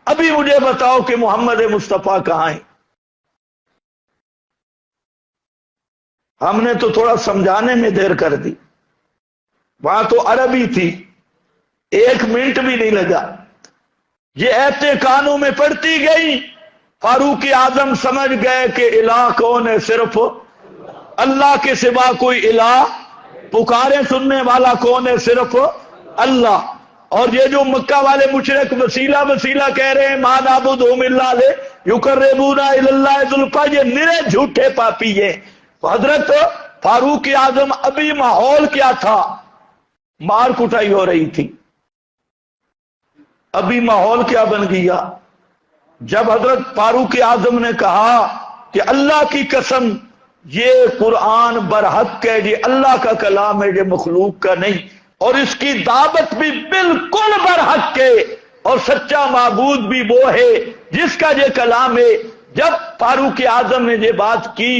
ابھی مجھے بتاؤ کہ محمد مصطفیٰ کہاں ہیں؟ ہم نے تو تھوڑا سمجھانے میں دیر کر دی. وہاں تو عربی تھی، 1 منٹ بھی نہیں لگا. یہ ایتے کانوں میں پڑتی گئی. فاروق اعظم سمجھ گئے کہ الہ کون ہے؟ صرف اللہ کے سوا کوئی الہ پکارے سننے والا کون ہے؟ صرف اللہ. اور یہ جو مکہ والے مشرک وسیلہ وسیلہ کہہ رہے ہیں ما نعبدہم الا لیقربونا الی اللہ زلفی، یہ نرے جھوٹے پاپی ہیں. حضرت فاروق اعظم ابھی ماحول کیا تھا؟ مار کٹائی ہو رہی تھی. ابھی ماحول کیا بن گیا جب حضرت فاروق اعظم نے کہا کہ اللہ کی قسم یہ قرآن برحق ہے، یہ اللہ کا کلام ہے، یہ مخلوق کا نہیں، اور اس کی دعوت بھی بالکل برحق ہے، اور سچا معبود بھی وہ ہے جس کا یہ کلام ہے. جب فاروق اعظم نے یہ بات کی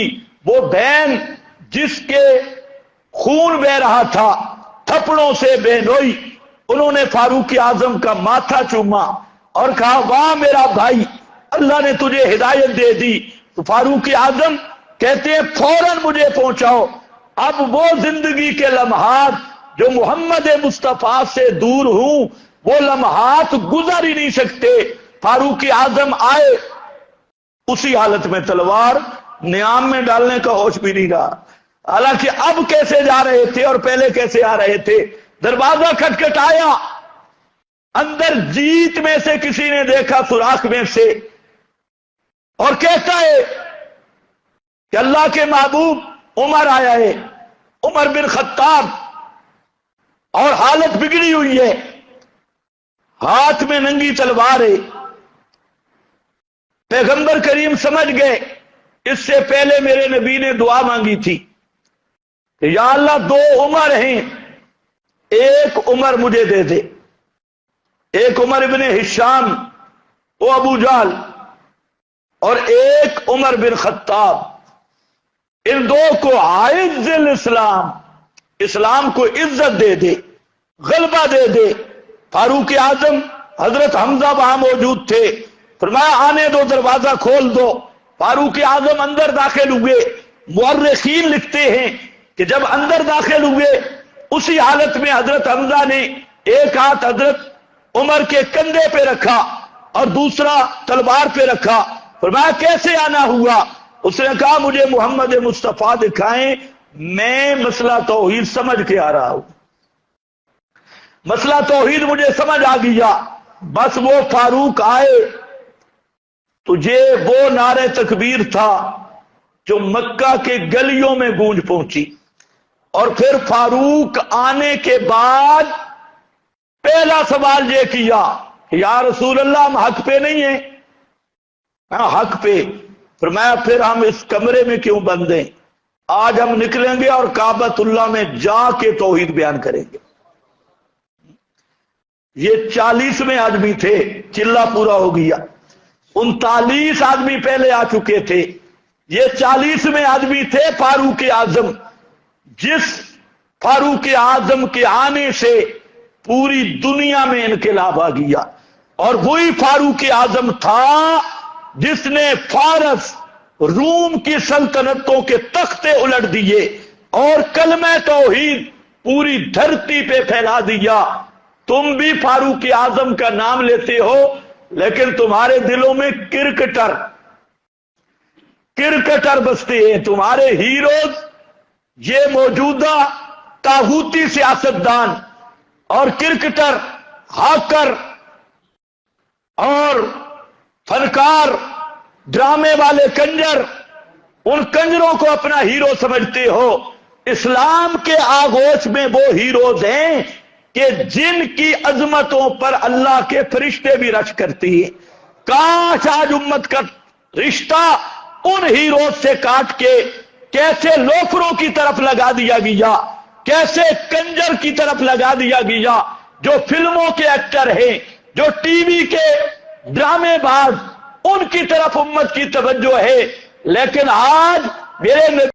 وہ بہن جس کے خون بہ رہا تھا تھپڑوں سے بہنوئی، انہوں نے فاروق اعظم کا ماتھا چوما اور کہا واہ میرا بھائی اللہ نے تجھے ہدایت دے دی. تو فاروق اعظم کہتے ہیں فوراً مجھے پہنچاؤ. اب وہ زندگی کے لمحات جو محمد مصطفیٰ سے دور ہوں وہ لمحات گزر ہی نہیں سکتے. فاروق اعظم آئے اسی حالت میں تلوار نیام میں ڈالنے کا ہوش بھی نہیں رہا. حالانکہ اب کیسے جا رہے تھے اور پہلے کیسے آ رہے تھے. دروازہ کھٹکھٹایا، اندر جیت میں سے کسی نے دیکھا سوراخ میں سے، اور کہتا ہے کہ اللہ کے محبوب عمر آیا ہے، عمر بن خطاب، اور حالت بگڑی ہوئی ہے، ہاتھ میں ننگی تلوار ہے. پیغمبر کریم سمجھ گئے اس سے پہلے میرے نبی نے دعا مانگی تھی کہ یا اللہ 2 عمر ہیں، ایک عمر مجھے دے دے. ایک عمر ابن ہشام وہ ابو جہل، اور ایک عمر بن خطاب. ان 2 کو عز الاسلام، اسلام کو عزت دے دے، غلبہ دے دے. فاروق اعظم حضرت حمزہ وہاں موجود تھے، فرمایا آنے دو، دروازہ کھول دو. فاروق اعظم اندر داخل ہوئے. مورخین لکھتے ہیں کہ جب اندر داخل ہوئے اسی حالت میں حضرت حمزہ نے ایک ہاتھ حضرت عمر کے کندھے پہ رکھا اور دوسرا تلوار پہ رکھا. فرمایا کیسے آنا ہوا؟ اس نے کہا مجھے محمد مصطفیٰ دکھائیں، میں مسئلہ توحید سمجھ کے آ رہا ہوں، مسئلہ توحید مجھے سمجھ آ گیا. بس وہ فاروق آئے تو یہ وہ نعرہ تکبیر تھا جو مکہ کے گلیوں میں گونج پہنچی. اور پھر فاروق آنے کے بعد پہلا سوال یہ کیا کہ یا رسول اللہ ہم حق پہ نہیں ہیں؟ حق پہ. فرمایا پھر ہم اس کمرے میں کیوں بند ہیں؟ آج ہم نکلیں گے اور کعبۃ اللہ میں جا کے توحید بیان کریں گے. یہ 40ویں آدمی تھے، چلہ پورا ہو گیا. 39 آدمی پہلے آ چکے تھے، یہ 40ویں آدمی تھے فاروق اعظم، جس فاروق اعظم کے آنے سے پوری دنیا میں انقلاب آ گیا، اور وہی فاروق اعظم تھا جس نے فارس روم کی سلطنتوں کے تختے الٹ دیے اور کلمہ توحید پوری دھرتی پہ پھیلا دیا۔ تم بھی فاروق اعظم کا نام لیتے ہو، لیکن تمہارے دلوں میں کرکٹر بستے ہیں، تمہارے ہیروز یہ موجودہ طاغوتی سیاستدان اور کرکٹر، ہاکر اور فنکار، ڈرامے والے کنجر، ان کنجروں کو اپنا ہیرو سمجھتے ہو۔ اسلام کے آغوش میں وہ ہیروز ہیں کہ جن کی عظمتوں پر اللہ کے فرشتے بھی رشک کرتے ہیں۔ کاش آج امت کا رشتہ ان ہیروز سے کاٹ کے کیسے لوفروں کی طرف لگا دیا گیا، کیسے کنجر کی طرف لگا دیا گیا، جو فلموں کے ایکٹر ہیں، جو ٹی وی کے ڈرامے باز، ان کی طرف امت کی توجہ ہے۔ لیکن آج میرے